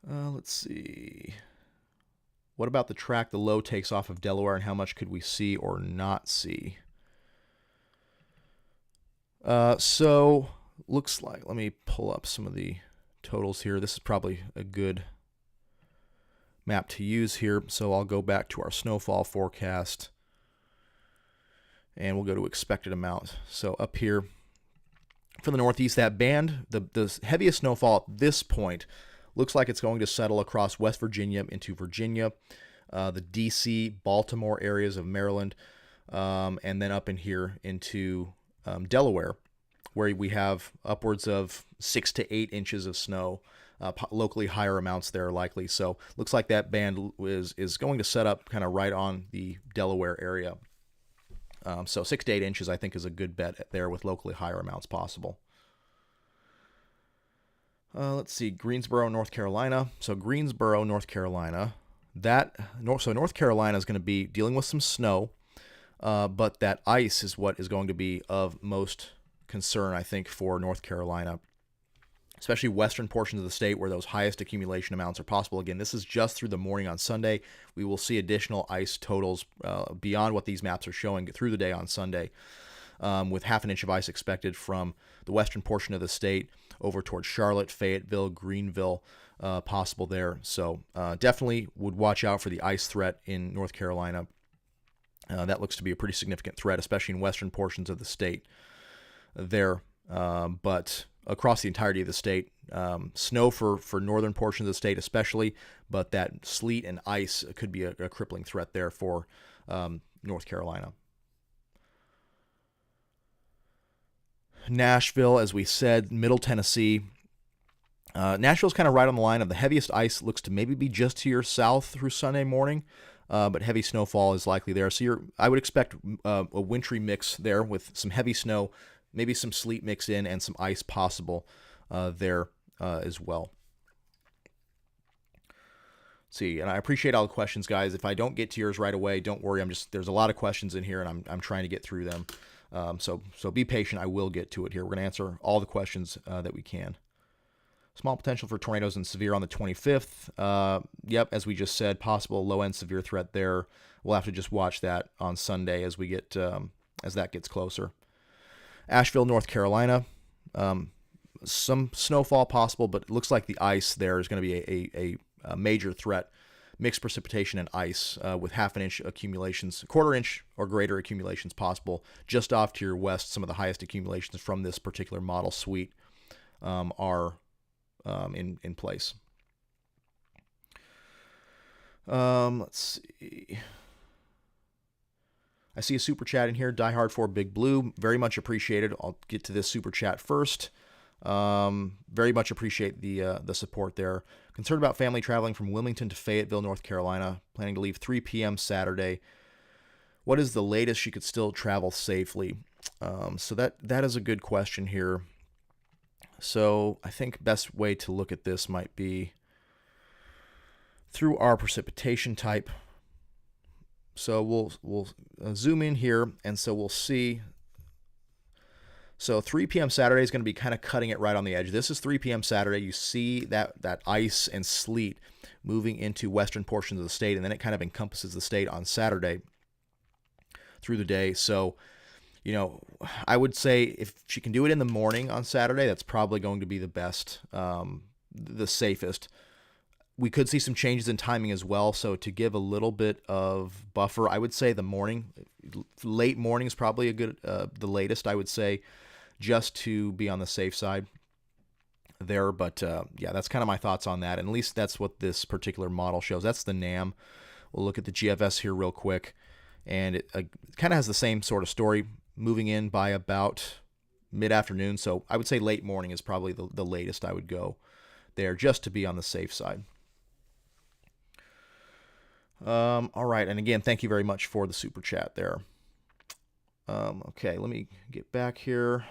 Let's see. What about the track the low takes off of Delaware, and how much could we see or not see? So looks like, let me pull up some of the totals here. This is probably a good map to use here. So I'll go back to our snowfall forecast and we'll go to expected amount. So up here for the Northeast, that band, the heaviest snowfall at this point looks like it's going to settle across West Virginia into Virginia, the D.C., Baltimore areas of Maryland, and then up in here into Delaware, where we have upwards of 6 to 8 inches of snow, locally higher amounts there likely. So looks like that band is going to set up kind of right on the Delaware area. So 6 to 8 inches I think is a good bet there with locally higher amounts possible. Let's see, Greensboro, North Carolina. So Greensboro, North Carolina. North Carolina is going to be dealing with some snow, but that ice is what is going to be of most concern, I think, for North Carolina, especially western portions of the state where those highest accumulation amounts are possible. Again, this is just through the morning on Sunday. We will see additional ice totals beyond what these maps are showing through the day on Sunday, with half an inch of ice expected from the western portion of the state over towards Charlotte, Fayetteville, Greenville, possible there. So definitely would watch out for the ice threat in North Carolina. That looks to be a pretty significant threat, especially in western portions of the state there. But across the entirety of the state, snow for northern portions of the state especially, but that sleet and ice could be a crippling threat there for North Carolina. Nashville, as we said, Middle Tennessee. Nashville's kind of right on the line of the heaviest ice. Looks to maybe be just to your south through Sunday morning, but heavy snowfall is likely there. So I would expect a wintry mix there with some heavy snow, maybe some sleet mixed in, and some ice possible there as well. See, and I appreciate all the questions, guys. If I don't get to yours right away, don't worry. There's a lot of questions in here, and I'm trying to get through them. So be patient. I will get to it here. We're going to answer all the questions that we can. Small potential for tornadoes and severe on the 25th. Yep, as we just said, possible low-end severe threat there. We'll have to just watch that on Sunday as we get as that gets closer. Asheville, North Carolina. Some snowfall possible, but it looks like the ice there is going to be a major threat. Mixed precipitation and ice with half an inch accumulations, quarter inch or greater accumulations possible just off to your west. Some of the highest accumulations from this particular model suite are in place. Let's see. I see a super chat in here. Die Hard for Big Blue. Very much appreciated. I'll get to this super chat first. Very much appreciate the support there. Concerned about family traveling from Wilmington to Fayetteville, North Carolina. Planning to leave 3 p.m. Saturday. What is the latest she could still travel safely? So that is a good question here. So I think best way to look at this might be through our precipitation type. So we'll zoom in here, and so we'll see. So 3 p.m. Saturday is going to be kind of cutting it right on the edge. This is 3 p.m. Saturday. You see that ice and sleet moving into western portions of the state, and then it kind of encompasses the state on Saturday through the day. So, I would say if she can do it in the morning on Saturday, that's probably going to be the best, the safest. We could see some changes in timing as well. So to give a little bit of buffer, I would say the morning, late morning is probably a good, the latest, I would say, just to be on the safe side there. But yeah, that's kind of my thoughts on that. And at least that's what this particular model shows. That's the NAM. We'll look at the GFS here real quick. And it kind of has the same sort of story, moving in by about mid-afternoon. So I would say late morning is probably the latest I would go there, just to be on the safe side. All right, and again, thank you very much for the super chat there. Okay, let me get back here.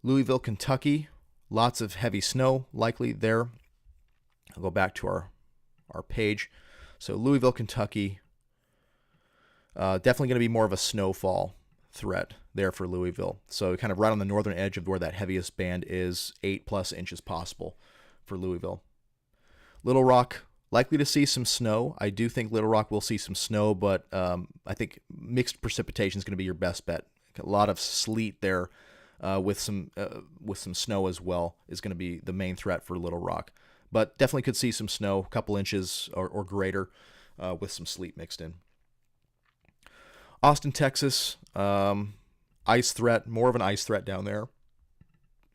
Louisville, Kentucky, lots of heavy snow likely there. I'll go back to our page. So Louisville, Kentucky, definitely going to be more of a snowfall threat there for Louisville. So kind of right on the northern edge of where that heaviest band is, 8+ inches possible for Louisville. Little Rock, likely to see some snow. I do think Little Rock will see some snow, but I think mixed precipitation is going to be your best bet. A lot of sleet there with some snow as well is going to be the main threat for Little Rock. But definitely could see some snow, a couple inches or greater with some sleet mixed in. Austin, Texas, ice threat, more of an ice threat down there.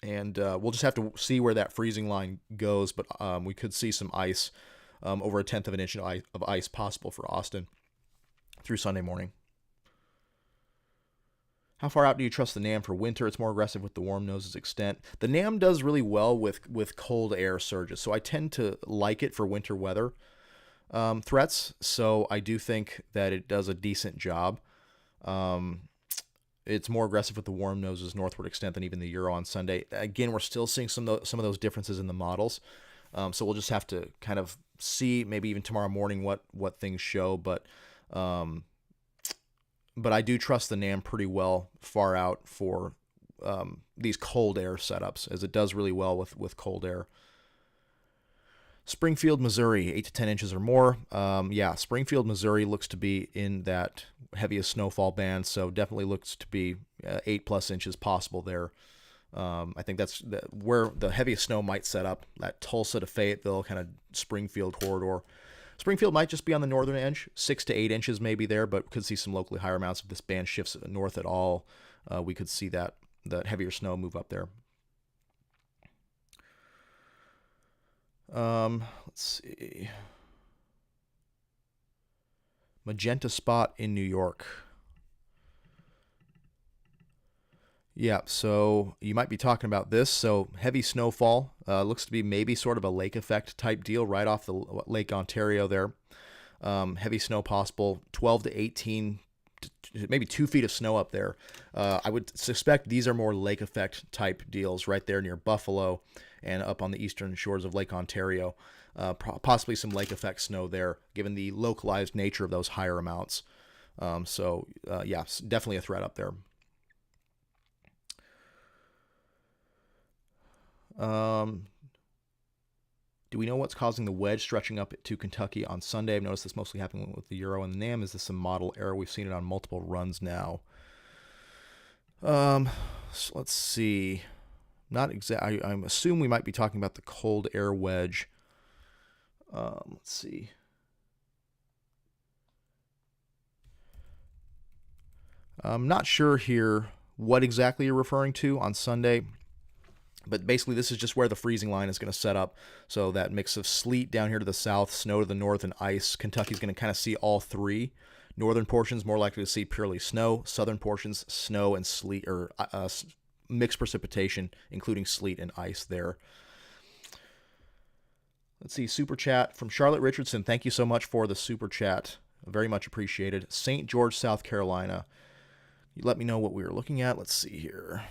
And we'll just have to see where that freezing line goes, but we could see some ice, over 1/10 of an inch of ice possible for Austin through Sunday morning. How far out do you trust the NAM for winter? It's more aggressive with the warm nose's extent. The NAM does really well with cold air surges, so I tend to like it for winter weather threats, so I do think that it does a decent job. It's more aggressive with the warm nose's northward extent than even the Euro on Sunday. Again, we're still seeing some of those differences in the models. So we'll just have to kind of see, maybe even tomorrow morning, what things show. But I do trust the NAM pretty well far out for these cold air setups, as it does really well with cold air. Springfield, Missouri, 8 to 10 inches or more. Yeah, Springfield, Missouri looks to be in that heaviest snowfall band, so definitely looks to be 8+ inches possible there. I think that's where the heaviest snow might set up, that Tulsa to Fayetteville kind of Springfield corridor. Springfield might just be on the northern edge, 6 to 8 inches maybe there, but could see some locally higher amounts. If this band shifts north at all, we could see that heavier snow move up there. Let's see. Magenta spot in New York. Yeah, so you might be talking about this. So heavy snowfall, looks to be maybe sort of a lake effect type deal right off the Lake Ontario there. Heavy snow possible, 12 to 18 maybe 2 feet of snow up there. I would suspect these are more lake effect type deals right there near Buffalo and up on the eastern shores of Lake Ontario. Possibly some lake effect snow there, given the localized nature of those higher amounts. Yeah, definitely a threat up there. Do we know what's causing the wedge stretching up to Kentucky on Sunday? I've noticed this mostly happening with the Euro and the NAM. Is this a model error? We've seen it on multiple runs now. So let's see. Not exactly. I assume we might be talking about the cold air wedge. Let's see. I'm not sure here what exactly you're referring to on Sunday. But basically, this is just where the freezing line is going to set up. So that mix of sleet down here to the south, snow to the north, and ice. Kentucky's going to kind of see all three. Northern portions more likely to see purely snow. Southern portions, snow and sleet, or mixed precipitation, including sleet and ice there. Let's see, super chat from Charlotte Richardson. Thank you so much for the super chat. Very much appreciated. St. George, South Carolina. You let me know what we were looking at. Let's see here.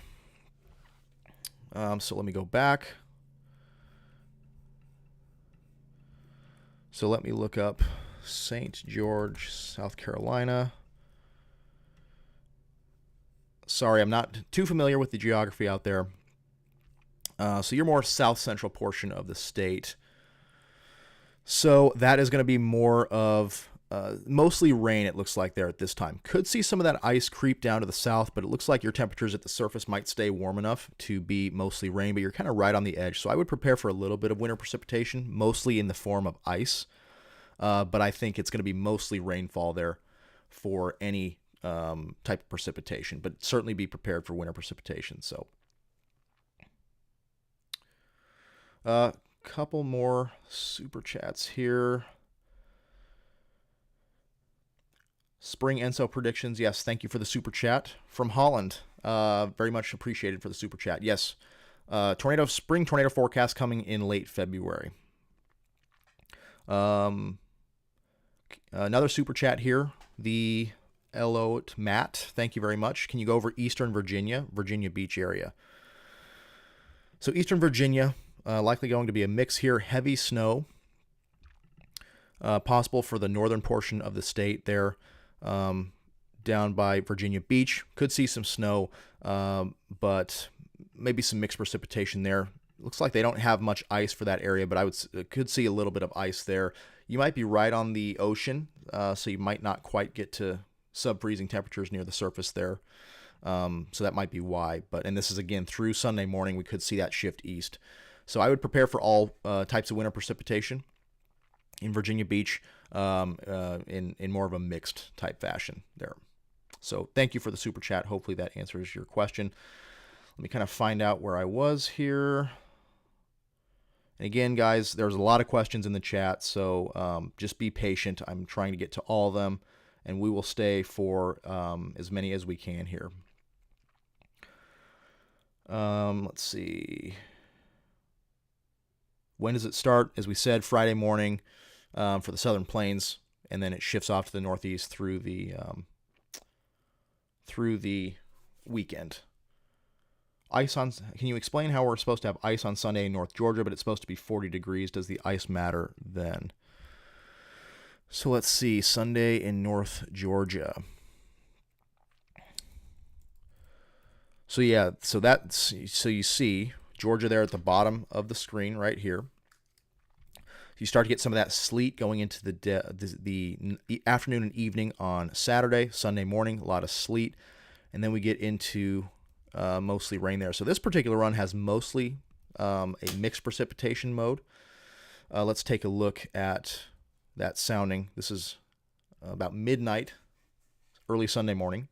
So let me go back. So let me look up St. George, South Carolina. Sorry, I'm not too familiar with the geography out there. So you're more south central portion of the state. So that is going to be more of mostly rain, it looks like there at this time. Could see some of that ice creep down to the south, but it looks like your temperatures at the surface might stay warm enough to be mostly rain, but you're kind of right on the edge. So I would prepare for a little bit of winter precipitation, mostly in the form of ice. But I think it's going to be mostly rainfall there for any type of precipitation, but certainly be prepared for winter precipitation. So couple more super chats here. Spring ENSO predictions. Yes, thank you for the super chat from Holland. Very much appreciated for the super chat. Yes, spring tornado forecast coming in late February. Another super chat here. The Elot Matt. Thank you very much. Can you go over Eastern Virginia Beach area? So Eastern Virginia, likely going to be a mix here. Heavy snow. Possible for the northern portion of the state there. Down by Virginia Beach. Could see some snow, but maybe some mixed precipitation there. Looks like they don't have much ice for that area, but could see a little bit of ice there. You might be right on the ocean, so you might not quite get to sub-freezing temperatures near the surface there. So that might be why. And this is, again, through Sunday morning, we could see that shift east. So I would prepare for all types of winter precipitation in Virginia Beach in more of a mixed type fashion there. So thank you for the super chat. Hopefully that answers your question. Let me kind of find out where I was here. And again, guys, there's a lot of questions in the chat, so just be patient. I'm trying to get to all of them, and we will stay for as many as we can here. Let's see. When does it start? As we said, Friday morning for the Southern Plains, and then it shifts off to the Northeast through the weekend. Can you explain how we're supposed to have ice on Sunday in North Georgia, but it's supposed to be 40 degrees? Does the ice matter then? So let's see. Sunday in North Georgia. So yeah, so you see Georgia there at the bottom of the screen right here. You start to get some of that sleet going into the afternoon and evening on Saturday, Sunday morning, a lot of sleet, and then we get into mostly rain there. So this particular run has mostly a mixed precipitation mode. Let's take a look at that sounding. This is about midnight, early Sunday morning.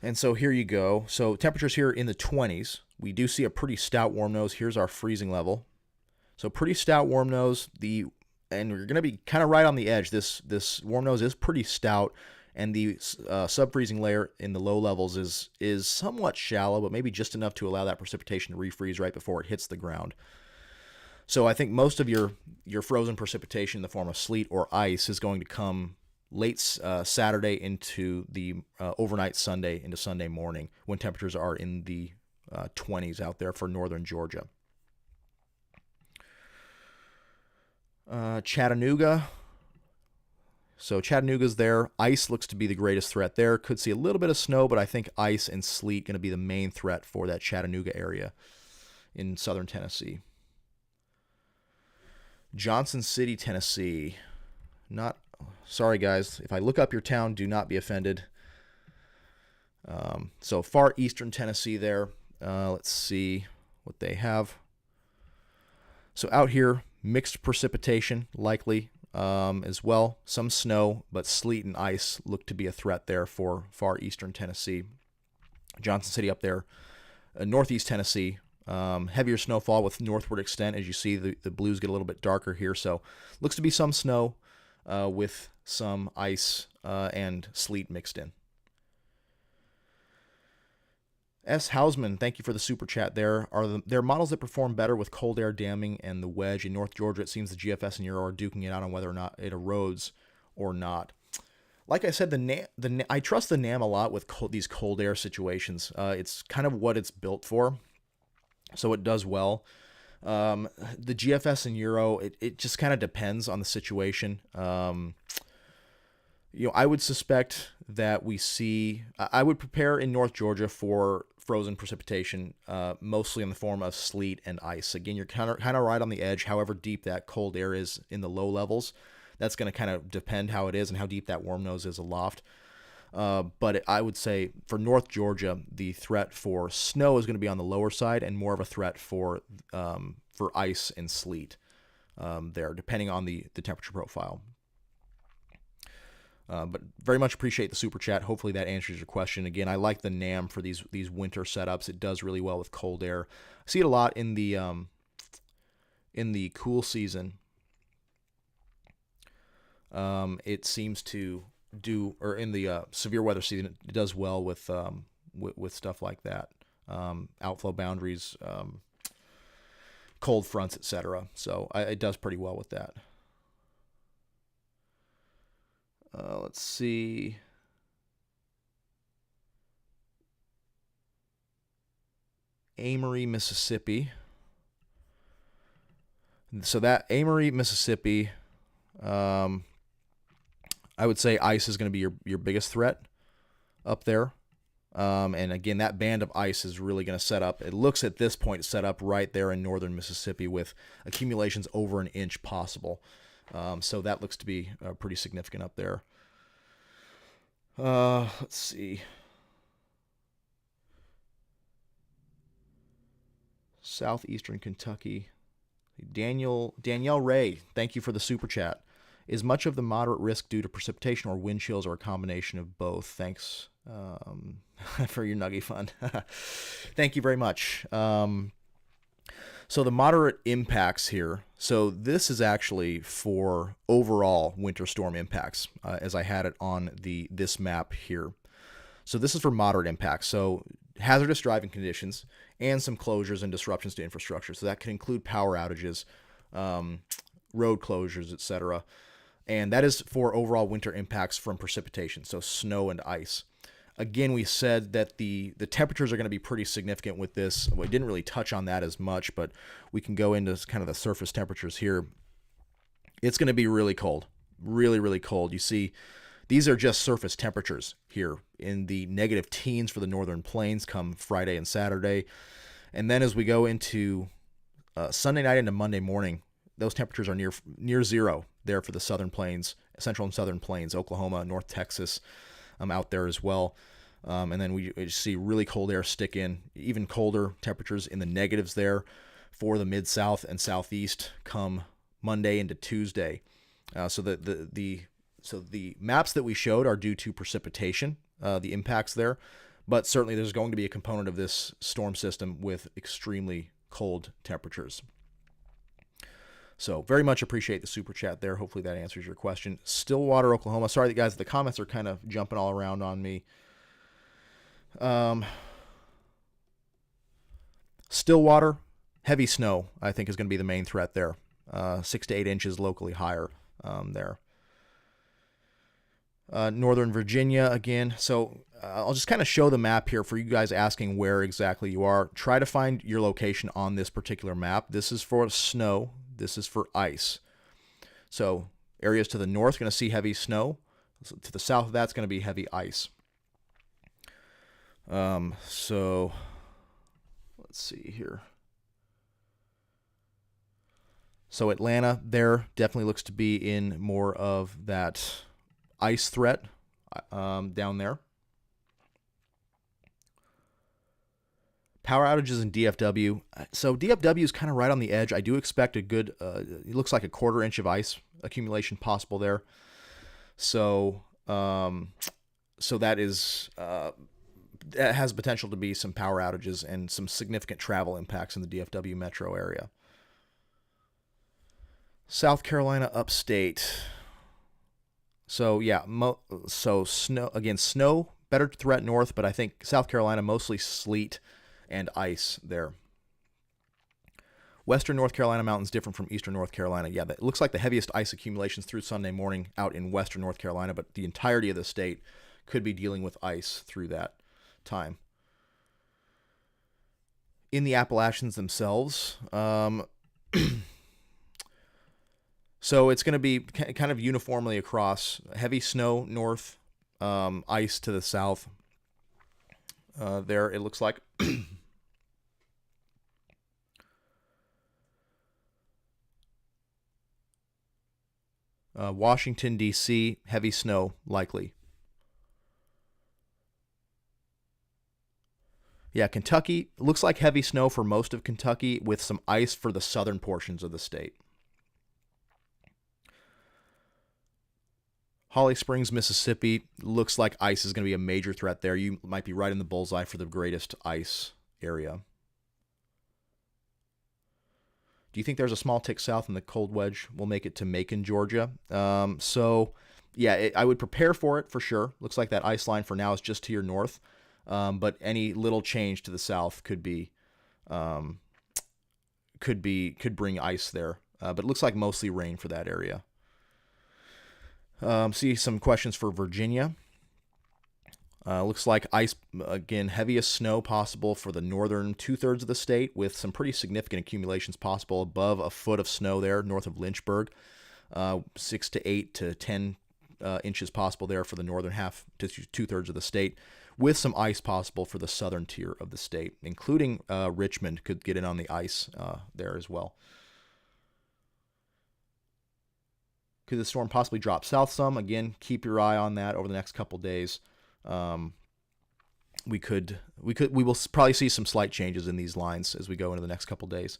And so here you go. So temperatures here in the 20s. We do see a pretty stout warm nose. Here's our freezing level. So pretty stout warm nose. And we're going to be kind of right on the edge. This warm nose is pretty stout. And the sub-freezing layer in the low levels is somewhat shallow, but maybe just enough to allow that precipitation to refreeze right before it hits the ground. So I think most of your frozen precipitation in the form of sleet or ice is going to come late Saturday into the overnight Sunday into Sunday morning, when temperatures are in the 20s out there for northern Georgia. Chattanooga. So Chattanooga's there. Ice looks to be the greatest threat there. Could see a little bit of snow, but I think ice and sleet going to be the main threat for that Chattanooga area in southern Tennessee. Johnson City, Tennessee. Sorry guys, if I look up your town, do not be offended. So far eastern Tennessee there. Let's see what they have. So out here, mixed precipitation likely as well. Some snow, but sleet and ice look to be a threat there for far eastern Tennessee. Johnson City up there. Northeast Tennessee, heavier snowfall with northward extent. As you see, the blues get a little bit darker here. So looks to be some snow with some ice and sleet mixed in. S. Hausman, thank you for the super chat there. There are models that perform better with cold air damming and the wedge. In North Georgia, it seems the GFS and Euro are duking it out on whether or not it erodes or not. Like I said, I trust the NAM a lot with these cold air situations. It's kind of what it's built for, so it does well. The GFS and Euro, it just kind of depends on the situation. I would suspect that I would prepare in North Georgia for frozen precipitation, mostly in the form of sleet and ice. Again, you're kind of right on the edge. However deep that cold air is in the low levels, that's going to kind of depend how it is and how deep that warm nose is aloft. But I would say for North Georgia, the threat for snow is going to be on the lower side and more of a threat for ice and sleet there, depending on the temperature profile. But very much appreciate the super chat. Hopefully that answers your question. Again, I like the NAM for these winter setups. It does really well with cold air. I see it a lot in the cool season. It seems to do, or in the severe weather season, it does well with stuff like that. Outflow boundaries, cold fronts, etc. So it does pretty well with that. Let's see. Amory, Mississippi. So that Amory, Mississippi, I would say ice is going to be your biggest threat up there. And again, that band of ice is really going to set up. It looks at this point set up right there in northern Mississippi with accumulations over an inch possible. So that looks to be pretty significant up there. Let's see. Southeastern Kentucky. Danielle Ray, thank you for the super chat. Is much of the moderate risk due to precipitation or wind chills or a combination of both? Thanks for your Nuggy fund. Thank you very much. So the moderate impacts here. So this is actually for overall winter storm impacts, as I had it on this map here. So this is for moderate impacts. So hazardous driving conditions and some closures and disruptions to infrastructure. So that can include power outages, road closures, etc. And that is for overall winter impacts from precipitation, so snow and ice. Again, we said that the temperatures are going to be pretty significant with this. We didn't really touch on that as much, but we can go into kind of the surface temperatures here. It's going to be really cold, really, really cold. You see, these are just surface temperatures here in the negative teens for the northern plains come Friday and Saturday. And then as we go into Sunday night into Monday morning, those temperatures are near zero there for the southern plains, central and southern plains, Oklahoma, North Texas, out there as well. And then we see really cold air stick in, even colder temperatures in the negatives there for the mid-south and southeast come Monday into Tuesday. So the maps that we showed are due to precipitation, the impacts there, but certainly there's going to be a component of this storm system with extremely cold temperatures. So very much appreciate the super chat there. Hopefully that answers your question. Stillwater, Oklahoma. Sorry, guys, the comments are kind of jumping all around on me. Stillwater, heavy snow, I think, is going to be the main threat there. 6 to 8 inches locally higher there. Northern Virginia again. So I'll just kind of show the map here for you guys asking where exactly you are. Try to find your location on this particular map. This is for snow. This is for ice. So areas to the north are going to see heavy snow. So to the south of that's going to be heavy ice. So let's see here. So Atlanta there definitely looks to be in more of that ice threat down there. Power outages in DFW. So DFW is kind of right on the edge. I do expect a good, it looks like a 1/4 inch of ice accumulation possible there. So, so that is, that has potential to be some power outages and some significant travel impacts in the DFW metro area. South Carolina upstate. So yeah, so snow again, snow better threat north, but I think South Carolina mostly sleet and ice there. Western North Carolina mountains different from Eastern North Carolina. Yeah, it looks like the heaviest ice accumulations through Sunday morning out in Western North Carolina, but the entirety of the state could be dealing with ice through that time. In the Appalachians themselves, so it's going to be kind of uniformly across. Heavy snow north, ice to the south. There it looks like. Washington, D.C., heavy snow likely. Yeah, Kentucky, looks like heavy snow for most of Kentucky with some ice for the southern portions of the state. Holly Springs, Mississippi, looks like ice is going to be a major threat there. You might be right in the bullseye for the greatest ice area. Do you think there's a small tick south and the cold wedge will make it to Macon, Georgia? So, yeah, I would prepare for it for sure. Looks like that ice line for now is just to your north, but any little change to the south could bring ice there. But it looks like mostly rain for that area. See some questions for Virginia. Looks like ice, again, heaviest snow possible for the northern 2/3 of the state with some pretty significant accumulations possible above a foot of snow there north of Lynchburg. 6 to 8 to 10 inches possible there for the northern half to 2/3 of the state with some ice possible for the southern tier of the state, including Richmond could get in on the ice there as well. Could the storm possibly drop south some? Again, keep your eye on that over the next couple days. We will probably see some slight changes in these lines as we go into the next couple days.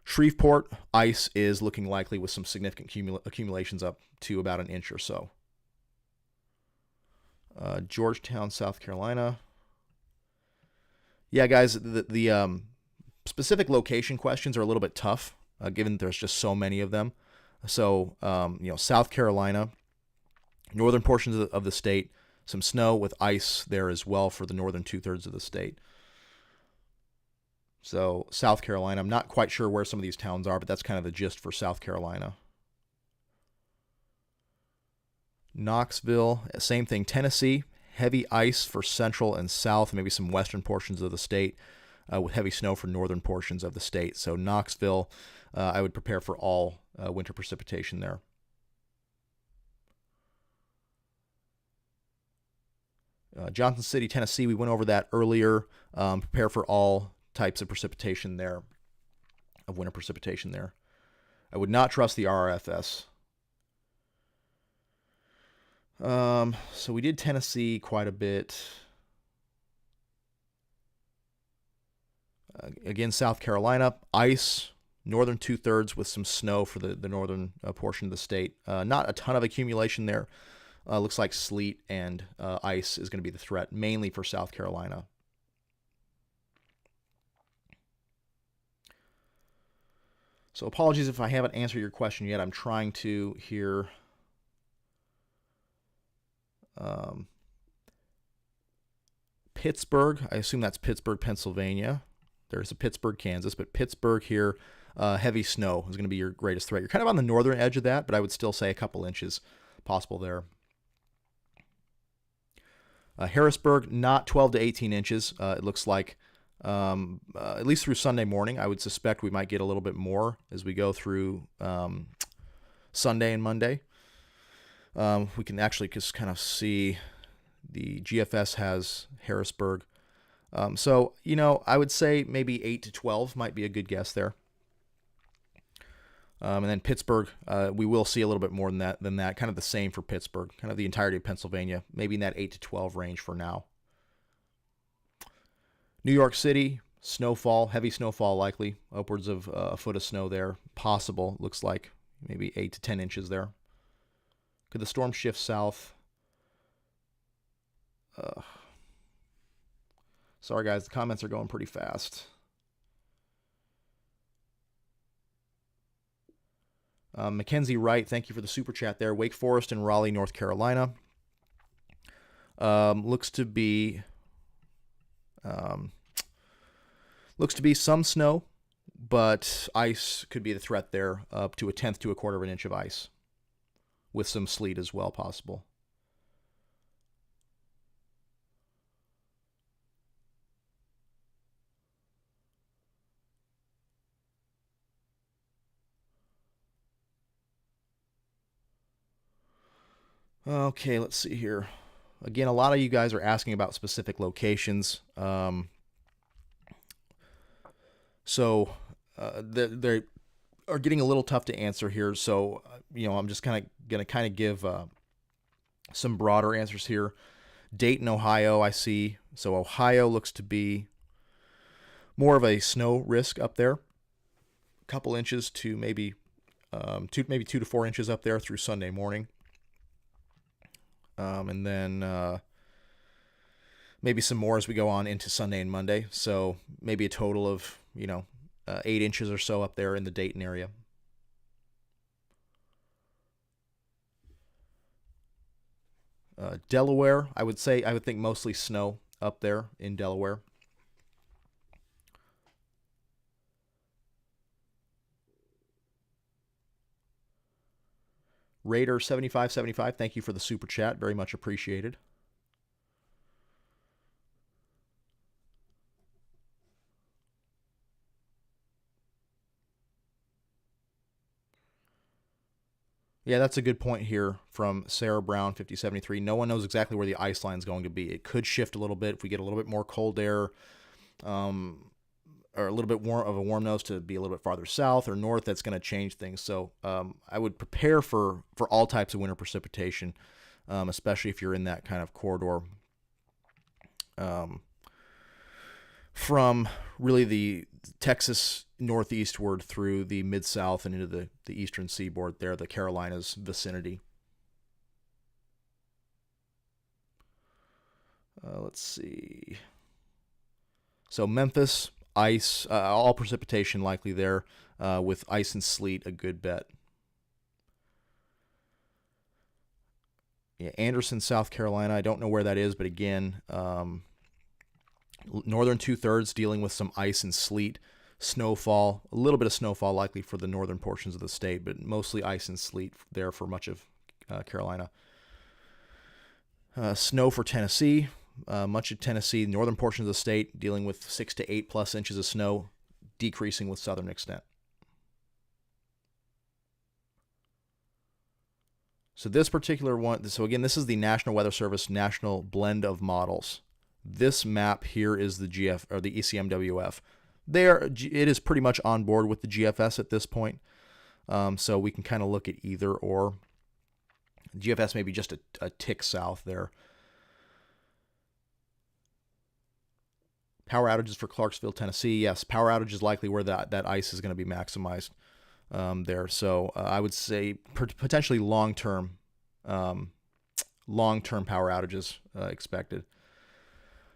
Shreveport, ice is looking likely with some significant accumulations up to about an inch or so. Georgetown, South Carolina. Yeah, guys, the specific location questions are a little bit tough, given there's just so many of them. So, South Carolina, northern portions of the state, some snow with ice there as well for the northern 2/3 of the state. So, South Carolina, I'm not quite sure where some of these towns are, but that's kind of the gist for South Carolina. Knoxville, same thing. Tennessee, heavy ice for central and south, maybe some western portions of the state, with heavy snow for northern portions of the state. So, Knoxville, I would prepare for all winter precipitation there. Johnson City, Tennessee, we went over that earlier. Prepare for all types of precipitation there, of winter precipitation there. I would not trust the RRFS. So we did Tennessee quite a bit. Again, South Carolina, ice, northern 2/3 with some snow for the northern portion of the state. Not a ton of accumulation there. Looks like sleet and ice is going to be the threat, mainly for South Carolina. So apologies if I haven't answered your question yet. I'm trying to here. Pittsburgh, I assume that's Pittsburgh, Pennsylvania. There's a Pittsburgh, Kansas, but Pittsburgh here, heavy snow is going to be your greatest threat. You're kind of on the northern edge of that, but I would still say a couple inches possible there. Harrisburg, not 12 to 18 inches. It looks like, at least through Sunday morning. I would suspect we might get a little bit more as we go through Sunday and Monday. We can actually just kind of see the GFS has Harrisburg. So, I would say maybe 8 to 12 might be a good guess there. And then Pittsburgh, we will see a little bit more than that. Kind of the same for Pittsburgh, kind of the entirety of Pennsylvania, maybe in that 8 to 12 range for now. New York City, snowfall, heavy snowfall likely, upwards of a foot of snow there. Possible, looks like maybe 8 to 10 inches there. Could the storm shift south? Sorry guys, the comments are going pretty fast. Mackenzie Wright, thank you for the super chat there. Wake Forest and Raleigh, North Carolina. Looks to be some snow, but ice could be the threat there, up to 1/10 to 1/4 of an inch of ice, with some sleet as well possible. Okay, let's see here. Again, a lot of you guys are asking about specific locations. So they are getting a little tough to answer here. So, I'm just going to give some broader answers here. Dayton, Ohio, I see. So Ohio looks to be more of a snow risk up there. A couple inches to maybe 2 to 4 inches up there through Sunday morning. And then maybe some more as we go on into Sunday and Monday. So maybe a total of, 8 inches or so up there in the Dayton area. Delaware, I would think mostly snow up there in Delaware. Raider 7575, thank you for the super chat. Very much appreciated. Yeah, that's a good point here from Sarah Brown 5073. No one knows exactly where the ice line is going to be. It could shift a little bit if we get a little bit more cold air, or a little bit more of a warm nose to be a little bit farther south or north. That's going to change things. So I would prepare for all types of winter precipitation, especially if you're in that kind of corridor from really the Texas northeastward through the Mid-South and into the Eastern Seaboard there, the Carolinas vicinity. Let's see. So Memphis, ice, all precipitation likely there, with ice and sleet a good bet. Yeah, Anderson, South Carolina, I don't know where that is, but again, northern 2/3 dealing with some ice and sleet, snowfall, a little bit of snowfall likely for the northern portions of the state, but mostly ice and sleet there for much of Carolina. Snow for Tennessee, much of Tennessee, northern portions of the state dealing with 6 to 8 plus inches of snow, decreasing with southern extent. So this particular one, so again, this is the National Weather Service national blend of models. This map here is the GF or the ECMWF. It is pretty much on board with the GFS at this point. So we can kind of look at either or. GFS may be just a tick south there. Power outages for Clarksville, Tennessee. Yes, power outages likely where that ice is going to be maximized there. So I would say potentially long-term power outages expected.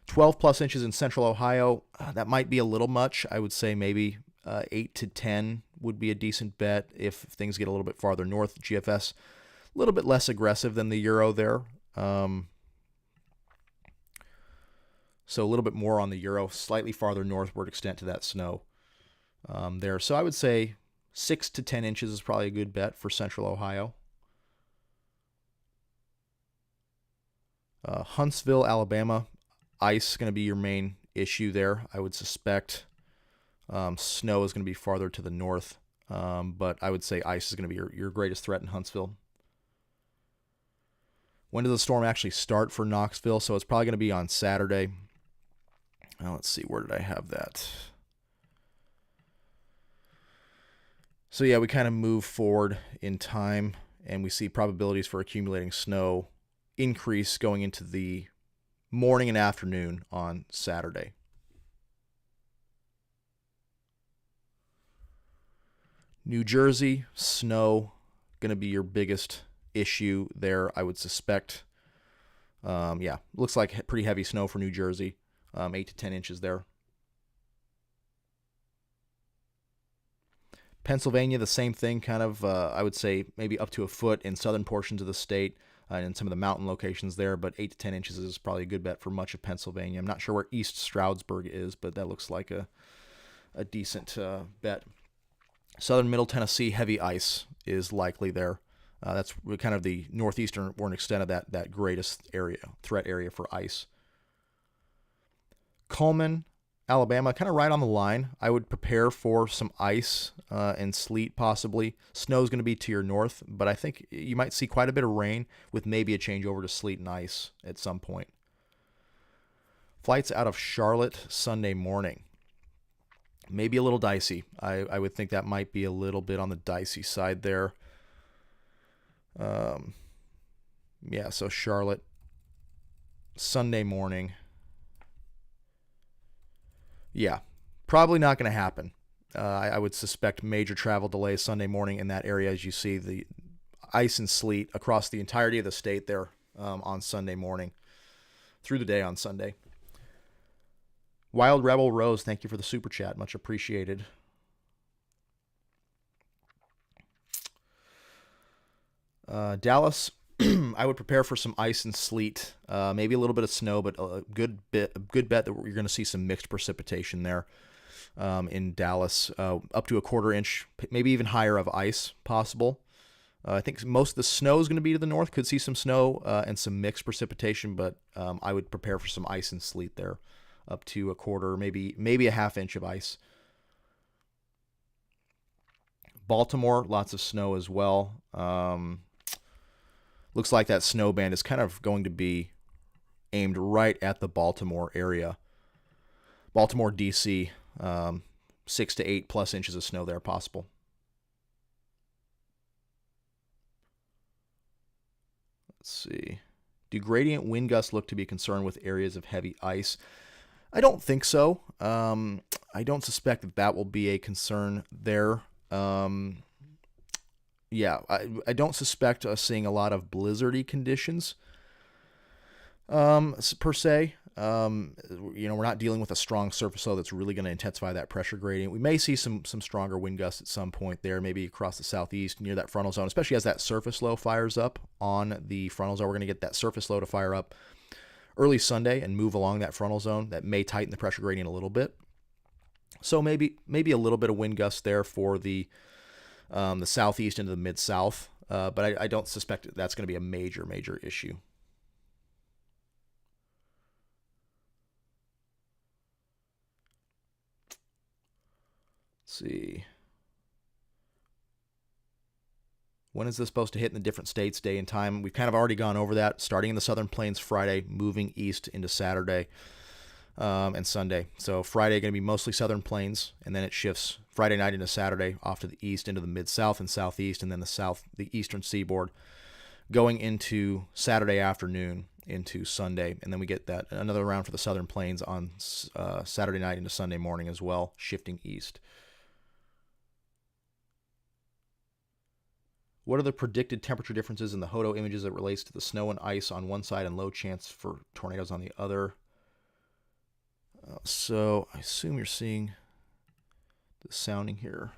12 plus inches in central Ohio, that might be a little much. I would say maybe 8 to 10 would be a decent bet if things get a little bit farther north. GFS, a little bit less aggressive than the Euro there. So a little bit more on the Euro, slightly farther northward extent to that snow there. So I would say 6 to 10 inches is probably a good bet for central Ohio. Huntsville, Alabama, ice is going to be your main issue there. I would suspect snow is going to be farther to the north, but I would say ice is going to be your greatest threat in Huntsville. When does the storm actually start for Knoxville? So it's probably going to be on Saturday. Now let's see, where did I have that? So yeah, we kind of move forward in time, and we see probabilities for accumulating snow increase going into the morning and afternoon on Saturday. New Jersey, snow, going to be your biggest issue there, I would suspect. Yeah, looks like pretty heavy snow for New Jersey, 8 to 10 inches there. Pennsylvania, the same thing, kind of, I would say maybe up to a foot in southern portions of the state and in some of the mountain locations there, but 8 to 10 inches is probably a good bet for much of Pennsylvania. I'm not sure where East Stroudsburg is, but that looks like a decent bet. Southern Middle Tennessee, heavy ice is likely there. That's kind of the northeastern extent of that greatest threat area for ice. Coleman, Alabama, kind of right on the line. I would prepare for some ice and sleet possibly. Snow is going to be to your north, but I think you might see quite a bit of rain with maybe a change over to sleet and ice at some point. Flights out of Charlotte Sunday morning. Maybe a little dicey. I would think that might be a little bit on the dicey side there. Yeah, so Charlotte Sunday morning. Yeah, probably not going to happen. I would suspect major travel delays Sunday morning in that area as you see the ice and sleet across the entirety of the state there on Sunday morning, through the day on Sunday. Wild Rebel Rose, thank you for the super chat. Much appreciated. Dallas, I would prepare for some ice and sleet, maybe a little bit of snow, but a good bet that you're going to see some mixed precipitation there in Dallas, up to a quarter inch, maybe even higher of ice possible. I think most of the snow is going to be to the north. Could see some snow and some mixed precipitation, but I would prepare for some ice and sleet there, up to a quarter, maybe a half inch of ice. Baltimore, lots of snow as well. Looks like that snow band is kind of going to be aimed right at the Baltimore area. Baltimore, D.C., 6 to 8 plus inches of snow there possible. Let's see. Do gradient wind gusts look to be concerned with areas of heavy ice? I don't think so. I don't suspect that will be a concern there. Yeah, I don't suspect us seeing a lot of blizzardy conditions per se. We're not dealing with a strong surface low that's really going to intensify that pressure gradient. We may see some stronger wind gusts at some point there, maybe across the southeast near that frontal zone, especially as that surface low fires up on the frontal zone. We're going to get that surface low to fire up early Sunday and move along that frontal zone. That may tighten the pressure gradient a little bit. So maybe a little bit of wind gusts there for the southeast into the mid-south, but I don't suspect that's going to be a major issue. Let's see. When is this supposed to hit in the different states, day and time? We've kind of already gone over that, starting in the Southern Plains Friday, moving east into Saturday and Sunday. So Friday going to be mostly Southern Plains, and then it shifts Friday night into Saturday off to the east into the mid-south and southeast, and then the Eastern Seaboard going into Saturday afternoon into Sunday, and then we get that another round for the Southern Plains on Saturday night into Sunday morning as well, shifting east. What are the predicted temperature differences in the HODO images that relates to the snow and ice on one side and low chance for tornadoes on the other? So I assume you're seeing the sounding here.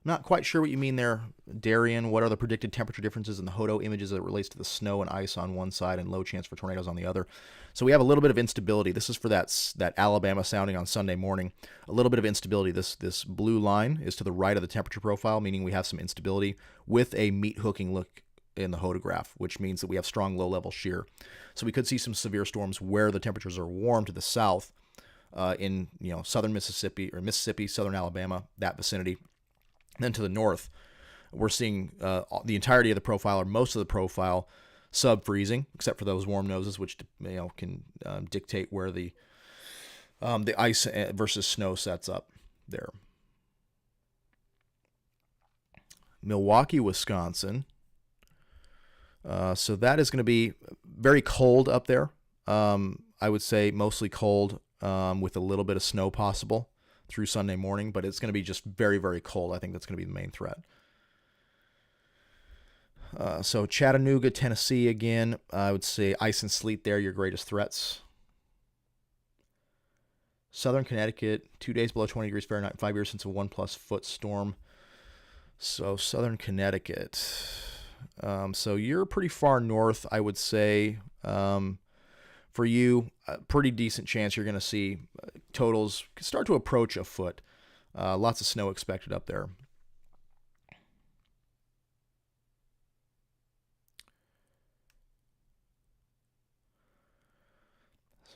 Not quite sure what you mean there, Darian. What are the predicted temperature differences in the HODO images as it relates to the snow and ice on one side and low chance for tornadoes on the other? So we have a little bit of instability. This is for that Alabama sounding on Sunday morning. A little bit of instability. This blue line is to the right of the temperature profile, meaning we have some instability with a meat hooking look in the hodograph, which means that we have strong low-level shear. So we could see some severe storms where the temperatures are warm to the south in southern Mississippi, southern Alabama, that vicinity. And then to the north, we're seeing the entirety of the profile, or most of the profile, sub-freezing, except for those warm noses, which can dictate where the ice versus snow sets up there. Milwaukee, Wisconsin. So that is going to be very cold up there. I would say mostly cold with a little bit of snow possible through Sunday morning, but it's going to be just very, very cold. I think that's going to be the main threat. So Chattanooga, Tennessee, again, I would say ice and sleet there, your greatest threats. Southern Connecticut, 2 days below 20 degrees Fahrenheit, 5 years since a 1+ foot storm. So Southern Connecticut. So you're pretty far north, I would say. For you, a pretty decent chance you're going to see totals start to approach a foot. Lots of snow expected up there.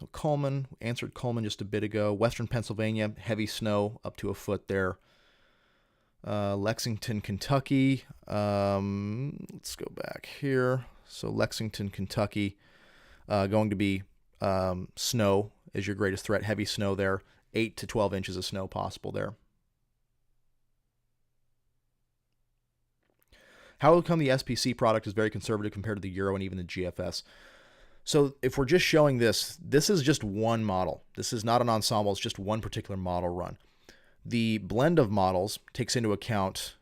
So Coleman, answered Coleman just a bit ago. Western Pennsylvania, heavy snow up to a foot there. Lexington, Kentucky. Let's go back here. So Lexington, Kentucky, going to be snow is your greatest threat. Heavy snow there. 8 to 12 inches of snow possible there. How come the SPC product is very conservative compared to the Euro and even the GFS? So if we're just showing this is just one model. This is not an ensemble. It's just one particular model run. The blend of models takes into account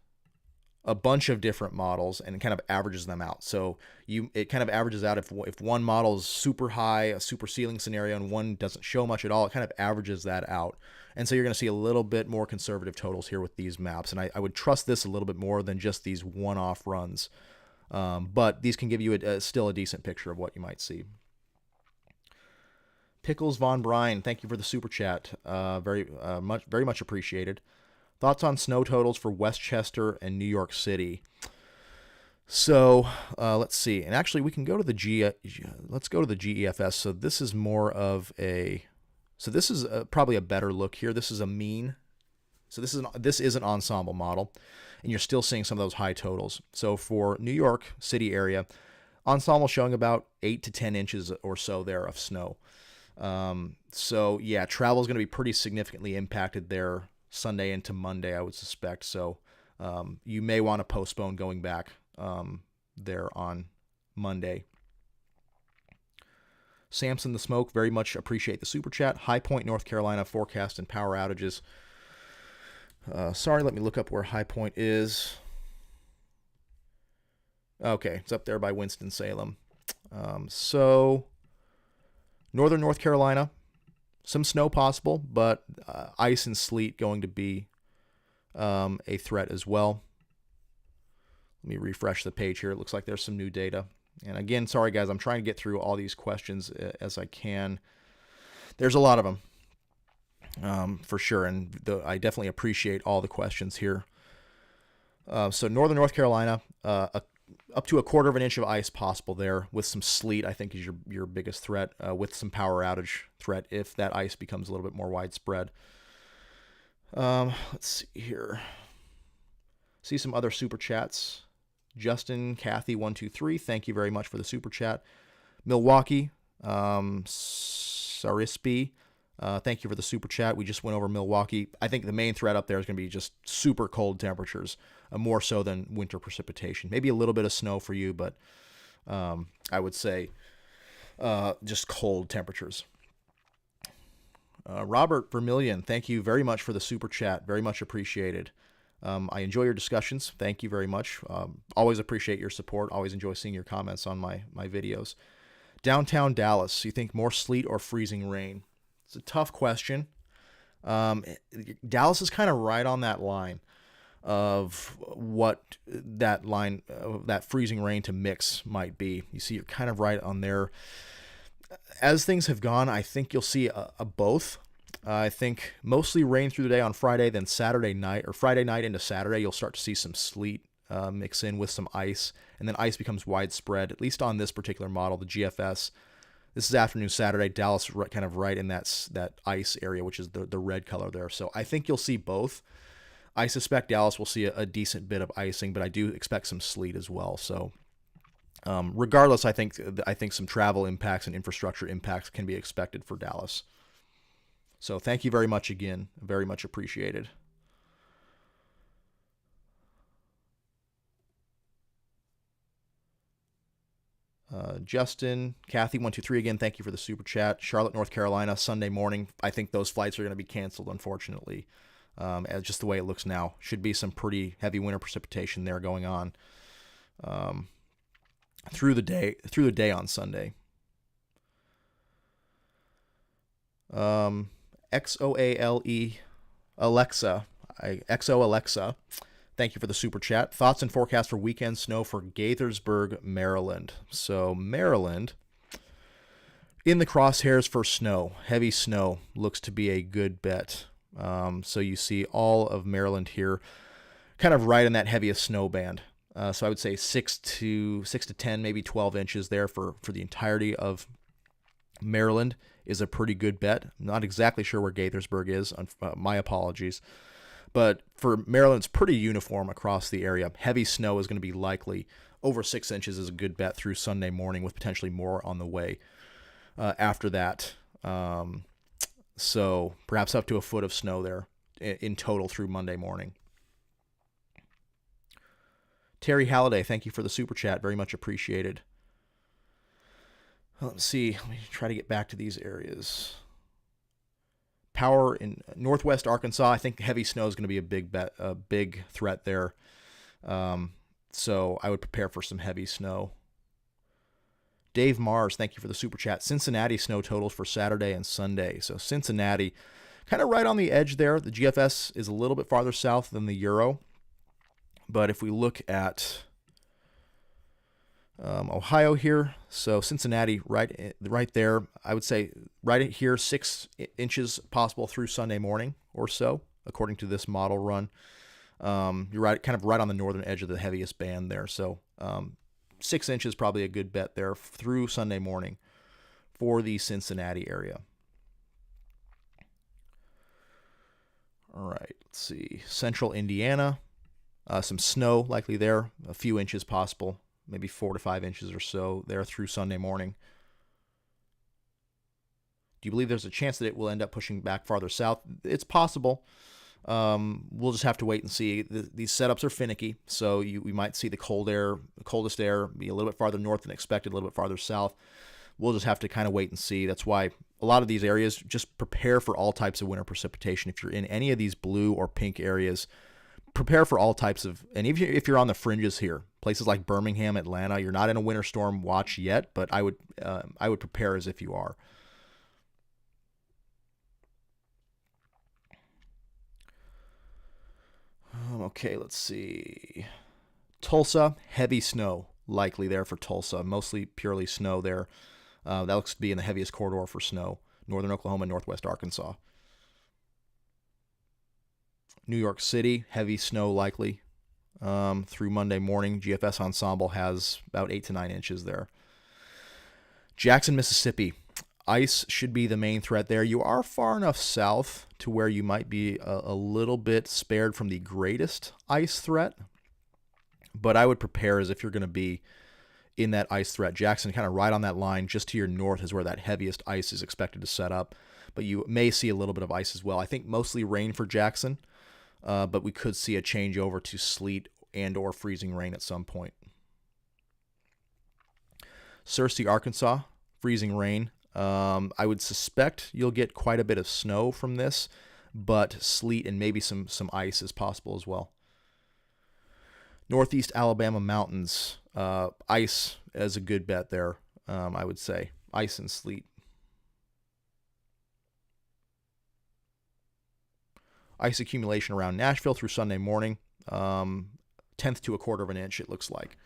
a bunch of different models and kind of averages them out. So it kind of averages out if one model is super high, a super ceiling scenario, and one doesn't show much at all, it kind of averages that out. And so you're going to see a little bit more conservative totals here with these maps. And I would trust this a little bit more than just these one-off runs. But these can give you still a decent picture of what you might see. Pickles Von Bryan, thank you for the super chat. Very much appreciated. Thoughts on snow totals for Westchester and New York City. So let's see, and actually we can go to the let's go to the GEFS. So this is more of a, this is probably a better look here. This is a mean. So this is an ensemble model, and you're still seeing some of those high totals. So for New York City area, ensemble showing about 8 to 10 inches or so there of snow. So yeah, travel is going to be pretty significantly impacted there Sunday into Monday, I would suspect. So you may want to postpone going back there on Monday. Samson the Smoke, very much appreciate the super chat. High Point, North Carolina, forecast and power outages. Sorry, let me look up where High Point is. Okay, it's up there by Winston-Salem. So northern North Carolina, some snow possible, but ice and sleet going to be a threat as well. Let me refresh the page here. It looks like there's some new data. And again, sorry guys, I'm trying to get through all these questions as I can. There's a lot of them, for sure, and I definitely appreciate all the questions here. So northern North Carolina, up to 1/4 inch of ice possible there, with some sleet, I think is your biggest threat, with some power outage threat if that ice becomes a little bit more widespread. Let's see here. See some other super chats. Justin, Kathy, 123, thank you very much for the super chat. Milwaukee, Sarispi, thank you for the super chat. We just went over Milwaukee. I think the main threat up there is going to be just super cold temperatures, more so than winter precipitation. Maybe a little bit of snow for you, but I would say just cold temperatures. Robert Vermillion, thank you very much for the super chat. Very much appreciated. I enjoy your discussions. Thank you very much. Always appreciate your support. Always enjoy seeing your comments on my videos. Downtown Dallas, you think more sleet or freezing rain? It's a tough question. Dallas is kind of right on that line. of what that line, that freezing rain to mix might be. You see, you're kind of right on there. As things have gone, I think you'll see a both. I think mostly rain through the day on Friday, then Saturday night, or Friday night into Saturday, you'll start to see some sleet mix in with some ice, and then ice becomes widespread, at least on this particular model, the GFS. This is afternoon Saturday. Dallas kind of right in that ice area, which is the red color there. So I think you'll see both. I suspect Dallas will see a decent bit of icing, but I do expect some sleet as well. So regardless, I think some travel impacts and infrastructure impacts can be expected for Dallas. So thank you very much again. Very much appreciated. Justin, Kathy, 123 again. Thank you for the super chat. Charlotte, North Carolina, Sunday morning. I think those flights are going to be canceled, unfortunately. As just the way it looks now, should be some pretty heavy winter precipitation there going on through the day on Sunday. XOALE Alexa, XO Alexa. Thank you for the super chat. Thoughts and forecast for weekend snow for Gaithersburg, Maryland. So Maryland, in the crosshairs for snow. Heavy snow looks to be a good bet. So you see all of Maryland here, kind of right in that heaviest snow band. So I would say 6 to 10, maybe 12 inches there for the entirety of Maryland is a pretty good bet. I'm not exactly sure where Gaithersburg is. My apologies. But for Maryland, it's pretty uniform across the area. Heavy snow is going to be likely. Over 6 inches is a good bet through Sunday morning, with potentially more on the way after that. So perhaps up to a foot of snow there in total through Monday morning. Terry Halliday, thank you for the super chat. Very much appreciated. Let's see. Let me try to get back to these areas. Power in northwest Arkansas. I think heavy snow is going to be a big threat there. So I would prepare for some heavy snow. Dave Mars, thank you for the super chat. Cincinnati snow totals for Saturday and Sunday. So Cincinnati, kind of right on the edge there. The GFS is a little bit farther south than the Euro. But if we look at Ohio here, so Cincinnati right there, I would say right here, 6 inches possible through Sunday morning or so, according to this model run. You're right, kind of right on the northern edge of the heaviest band there. So 6 inches probably a good bet there through Sunday morning for the Cincinnati area. All right, let's see. Central Indiana, some snow likely there, a few inches possible, maybe 4 to 5 inches or so there through Sunday morning. Do you believe there's a chance that it will end up pushing back farther south? It's possible. We'll just have to wait and see. These setups are finicky, so we might see the coldest air be a little bit farther north than expected, a little bit farther south. We'll just have to kind of wait and see. That's why a lot of these areas, just prepare for all types of winter precipitation. If you're in any of these blue or pink areas, prepare for all types of, and if you're on the fringes here, places like Birmingham, Atlanta, you're not in a winter storm watch yet, but I would prepare as if you are. Okay, let's see. Tulsa, heavy snow likely there for Tulsa, mostly purely snow there. That looks to be in the heaviest corridor for snow, northern Oklahoma, northwest Arkansas. New York City, heavy snow likely through Monday morning. GFS Ensemble has about 8 to 9 inches there. Jackson, Mississippi. Ice should be the main threat there. You are far enough south to where you might be a little bit spared from the greatest ice threat, but I would prepare as if you're going to be in that ice threat. Jackson, kind of right on that line, just to your north is where that heaviest ice is expected to set up, but you may see a little bit of ice as well. I think mostly rain for Jackson, but we could see a change over to sleet and or freezing rain at some point. Searcy, Arkansas, freezing rain. I would suspect you'll get quite a bit of snow from this, but sleet and maybe some ice is possible as well. Northeast Alabama mountains, ice as a good bet there, I would say. Ice and sleet. Ice accumulation around Nashville through Sunday morning. tenth to a quarter of an inch, it looks like,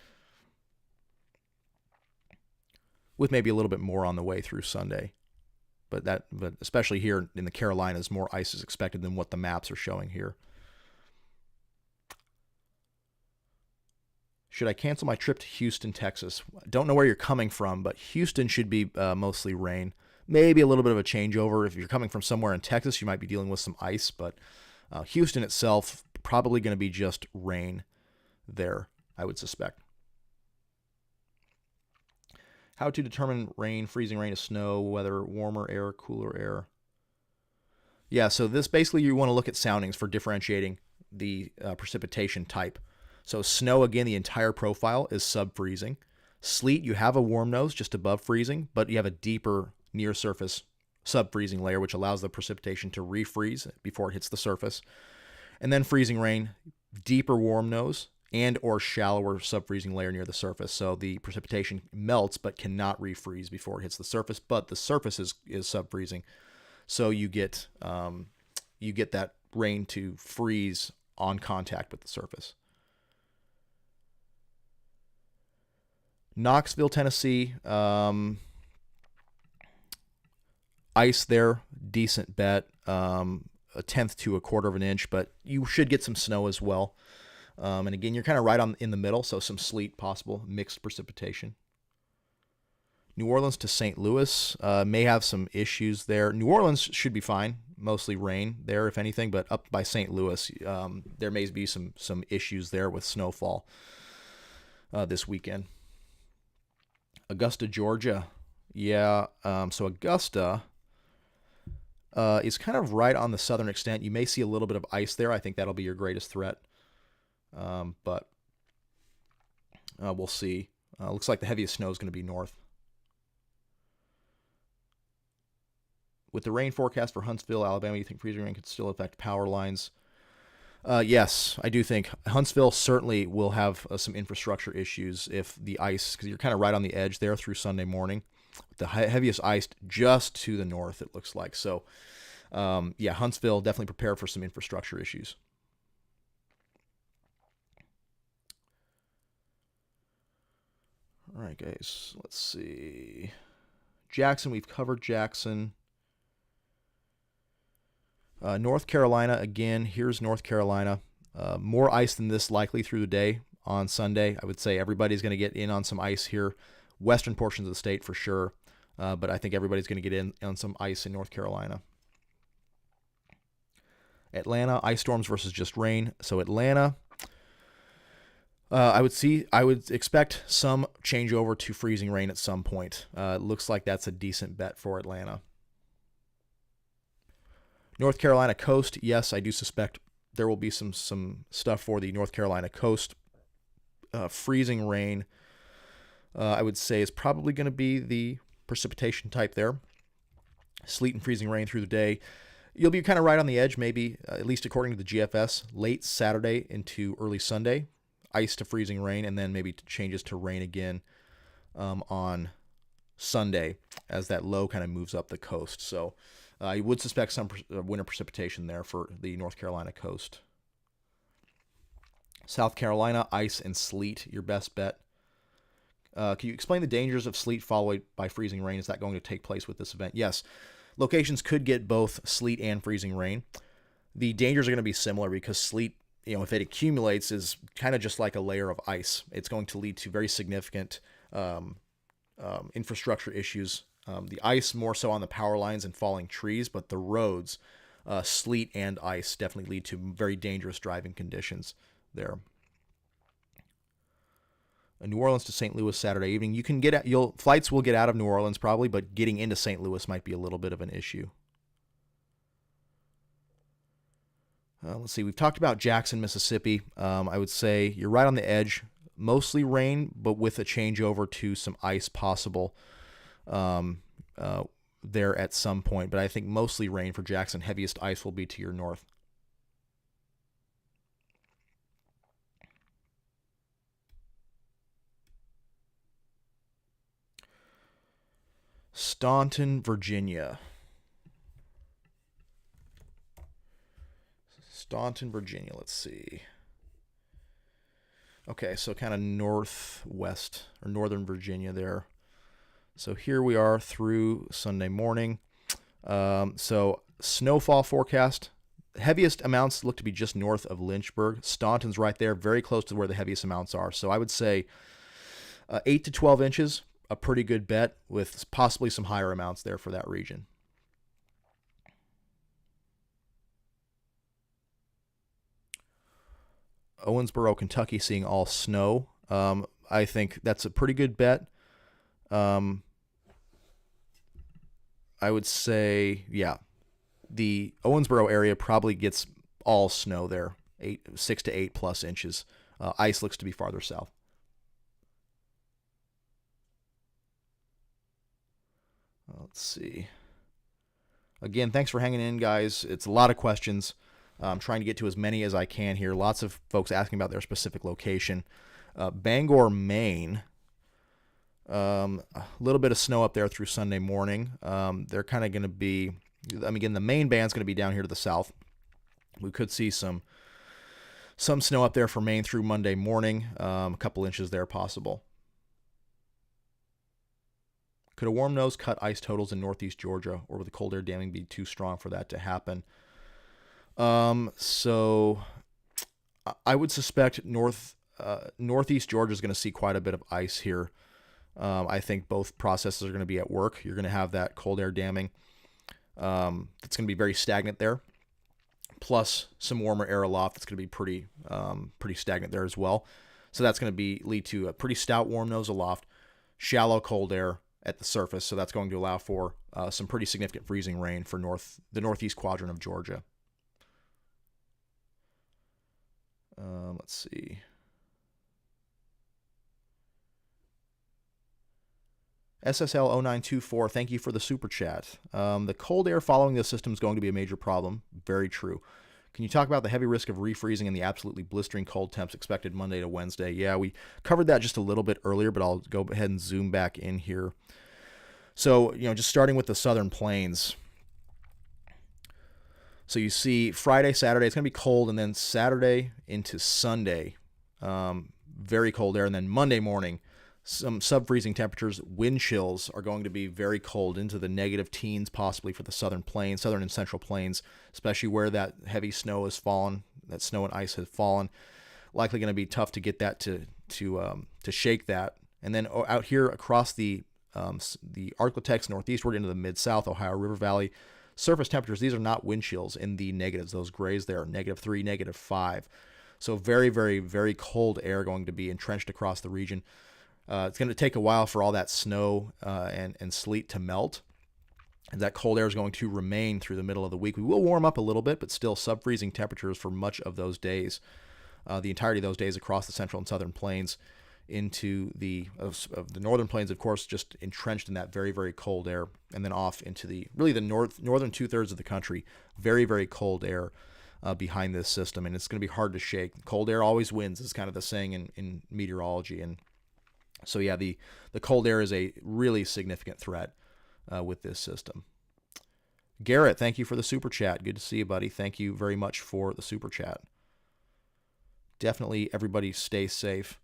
with maybe a little bit more on the way through Sunday. But especially here in the Carolinas, more ice is expected than what the maps are showing here. Should I cancel my trip to Houston, Texas? Don't know where you're coming from, but Houston should be mostly rain. Maybe a little bit of a changeover. If you're coming from somewhere in Texas, you might be dealing with some ice, but Houston itself, probably going to be just rain there, I would suspect. How to determine rain, freezing rain to snow, whether warmer air, cooler air. Yeah, so this basically you want to look at soundings for differentiating the precipitation type. So snow, again, the entire profile is sub-freezing. Sleet, you have a warm nose just above freezing, but you have a deeper near surface sub-freezing layer, which allows the precipitation to refreeze before it hits the surface. And then freezing rain, deeper warm nose and or shallower sub-freezing layer near the surface. So the precipitation melts but cannot refreeze before it hits the surface, but the surface is sub-freezing. So you get that rain to freeze on contact with the surface. Knoxville, Tennessee, ice there, decent bet, a tenth to a quarter of an inch, but you should get some snow as well. And again, you're kind of right in the middle, so some sleet possible, mixed precipitation. New Orleans to St. Louis may have some issues there. New Orleans should be fine, mostly rain there, if anything, but up by St. Louis, there may be some issues there with snowfall this weekend. Augusta, Georgia. Yeah, so Augusta is kind of right on the southern extent. You may see a little bit of ice there. I think that'll be your greatest threat. But we'll see. Looks like the heaviest snow is going to be north. With the rain forecast for Huntsville, Alabama, you think freezing rain could still affect power lines? Yes, I do think Huntsville certainly will have some infrastructure issues if the ice, because you're kind of right on the edge there through Sunday morning. The heaviest ice just to the north, it looks like. So, yeah, Huntsville, definitely prepare for some infrastructure issues. All right, guys, let's see. Jackson, we've covered Jackson. North Carolina, again, here's North Carolina. More ice than this likely through the day on Sunday. I would say everybody's going to get in on some ice here. Western portions of the state for sure. But I think everybody's going to get in on some ice in North Carolina. Atlanta, ice storms versus just rain. So Atlanta, I would expect some changeover to freezing rain at some point. It looks like that's a decent bet for Atlanta. North Carolina coast, yes, I do suspect there will be some stuff for the North Carolina coast. Freezing rain, I would say, is probably going to be the precipitation type there. Sleet and freezing rain through the day. You'll be kind of right on the edge, maybe, at least according to the GFS, late Saturday into early Sunday. Ice to freezing rain, and then maybe changes to rain again on Sunday as that low kind of moves up the coast. So you would suspect some winter precipitation there for the North Carolina coast. South Carolina, ice and sleet, your best bet. Can you explain the dangers of sleet followed by freezing rain? Is that going to take place with this event? Yes. Locations could get both sleet and freezing rain. The dangers are going to be similar because sleet, if it accumulates, is kind of just like a layer of ice. It's going to lead to very significant infrastructure issues. The ice more so on the power lines and falling trees, but the roads, sleet and ice definitely lead to very dangerous driving conditions there. New Orleans to St. Louis Saturday evening. Flights will get out of New Orleans probably, but getting into St. Louis might be a little bit of an issue. Let's see. We've talked about Jackson, Mississippi. I would say you're right on the edge. Mostly rain, but with a changeover to some ice possible there at some point. But I think mostly rain for Jackson. Heaviest ice will be to your north. Staunton, Virginia. Staunton, Virginia. Let's see. Okay, so kind of northwest or northern Virginia there. So here we are through Sunday morning. So snowfall forecast. Heaviest amounts look to be just north of Lynchburg. Staunton's right there, very close to where the heaviest amounts are. So I would say 8 to 12 inches, a pretty good bet, with possibly some higher amounts there for that region. Owensboro, Kentucky, seeing all snow. I think that's a pretty good bet. I would say, yeah, the Owensboro area probably gets all snow there, 6 to 8 plus inches. Ice looks to be farther south. Let's see. Again, thanks for hanging in, guys. It's a lot of questions. I'm trying to get to as many as I can here. Lots of folks asking about their specific location. Bangor, Maine. A little bit of snow up there through Sunday morning. They're kind of going to be, again, the main band's going to be down here to the south. We could see some snow up there for Maine through Monday morning. A couple inches there possible. Could a warm nose cut ice totals in northeast Georgia, or would the cold air damming be too strong for that to happen? So I would suspect northeast Georgia is going to see quite a bit of ice here. I think both processes are going to be at work. You're going to have that cold air damming. That's going to be very stagnant there. Plus some warmer air aloft. That's going to be pretty stagnant there as well. So that's going to lead to a pretty stout warm nose aloft, shallow cold air at the surface. So that's going to allow for some pretty significant freezing rain for the northeast quadrant of Georgia. Let's see. SSL 0924, thank you for the super chat. The cold air following this system is going to be a major problem. Very true. Can you talk about the heavy risk of refreezing and the absolutely blistering cold temps expected Monday to Wednesday? Yeah, we covered that just a little bit earlier, but I'll go ahead and zoom back in here. So, just starting with the southern plains. So you see Friday, Saturday, it's going to be cold, and then Saturday into Sunday, very cold air, and then Monday morning, some sub-freezing temperatures. Wind chills are going to be very cold, into the negative teens possibly for the southern plains, southern and central plains, especially where that heavy snow has fallen, that snow and ice has fallen. Likely going to be tough to get that to shake that. And then out here across the Arklatex northeastward into the mid-south, Ohio River Valley, surface temperatures, these are not wind chills in the negatives. Those grays there, -3, -5. So very, very, very cold air going to be entrenched across the region. It's going to take a while for all that snow and sleet to melt. And that cold air is going to remain through the middle of the week. We will warm up a little bit, but still sub-freezing temperatures for much of those days. The entirety of those days across the central and southern plains into the northern plains, of course, just entrenched in that very, very cold air, and then off into the northern 2/3 of the country, very, very cold air behind this system, and it's going to be hard to shake. Cold air always wins is kind of the saying in meteorology, and so yeah, the cold air is a really significant threat with this system. Garrett, thank you for the super chat. Good to see you, buddy. Thank you very much for the super chat. Definitely, everybody stay safe.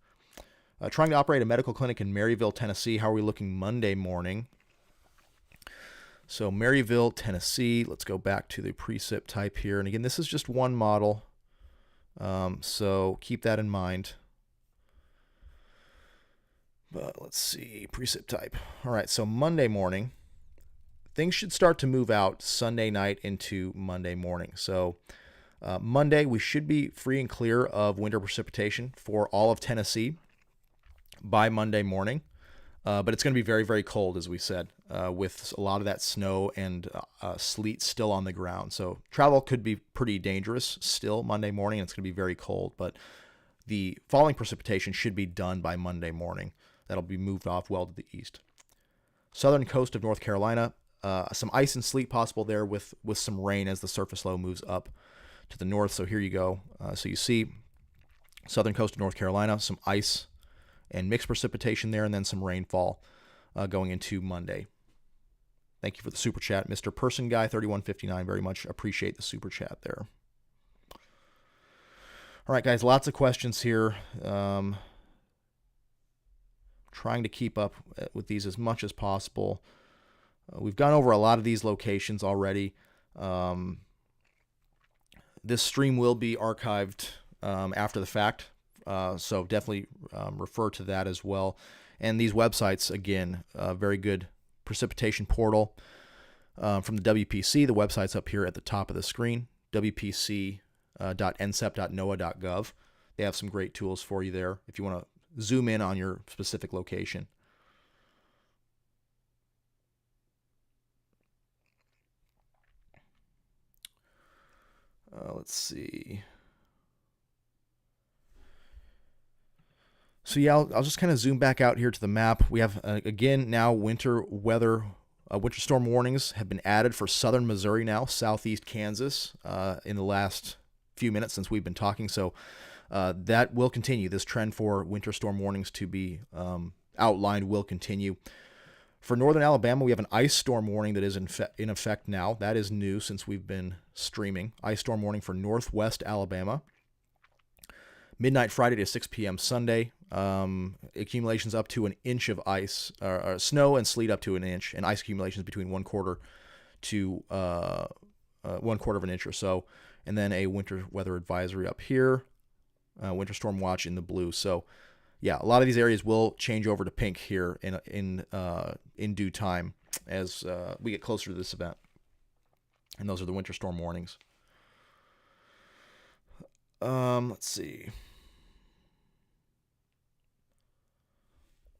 Trying to operate a medical clinic in Maryville, Tennessee. How are we looking Monday morning? So Maryville, Tennessee. Let's go back to the precip type here. And again, this is just one model. So keep that in mind. But let's see, precip type. All right, so Monday morning, things should start to move out Sunday night into Monday morning. So Monday, we should be free and clear of winter precipitation for all of Tennessee by Monday morning, but it's going to be very, very cold, as we said, with a lot of that snow and sleet still on the ground. So travel could be pretty dangerous still Monday morning, and it's going to be very cold, but the falling precipitation should be done by Monday morning. That'll be moved off well to the east. Southern coast of North Carolina, some ice and sleet possible there with some rain as the surface low moves up to the north. So here you go. So you see southern coast of North Carolina, some ice and mixed precipitation there, and then some rainfall going into Monday. Thank you for the super chat, Mr. Person Guy 3159. Very much appreciate the super chat there. All right, guys, lots of questions here. Trying to keep up with these as much as possible. We've gone over a lot of these locations already. This stream will be archived after the fact, so definitely refer to that as well. And these websites, again, very good precipitation portal from the WPC. The website's up here at the top of the screen, wpc.nsep.noaa.gov. They have some great tools for you there if you want to zoom in on your specific location. Let's see. So yeah, I'll just kind of zoom back out here to the map. We have, again, now winter weather. Winter storm warnings have been added for southern Missouri now, southeast Kansas, in the last few minutes since we've been talking. So that will continue. This trend for winter storm warnings to be outlined will continue. For northern Alabama, we have an ice storm warning that is in effect now. That is new since we've been streaming. Ice storm warning for northwest Alabama. Midnight Friday to 6 p.m. Sunday. Accumulations up to an inch of ice, snow and sleet up to an inch, and ice accumulations between 1/4 to 1/4 of an inch or so. And then a winter weather advisory up here. Winter storm watch in the blue. So yeah, a lot of these areas will change over to pink here in due time as we get closer to this event. And those are the winter storm warnings. Let's see.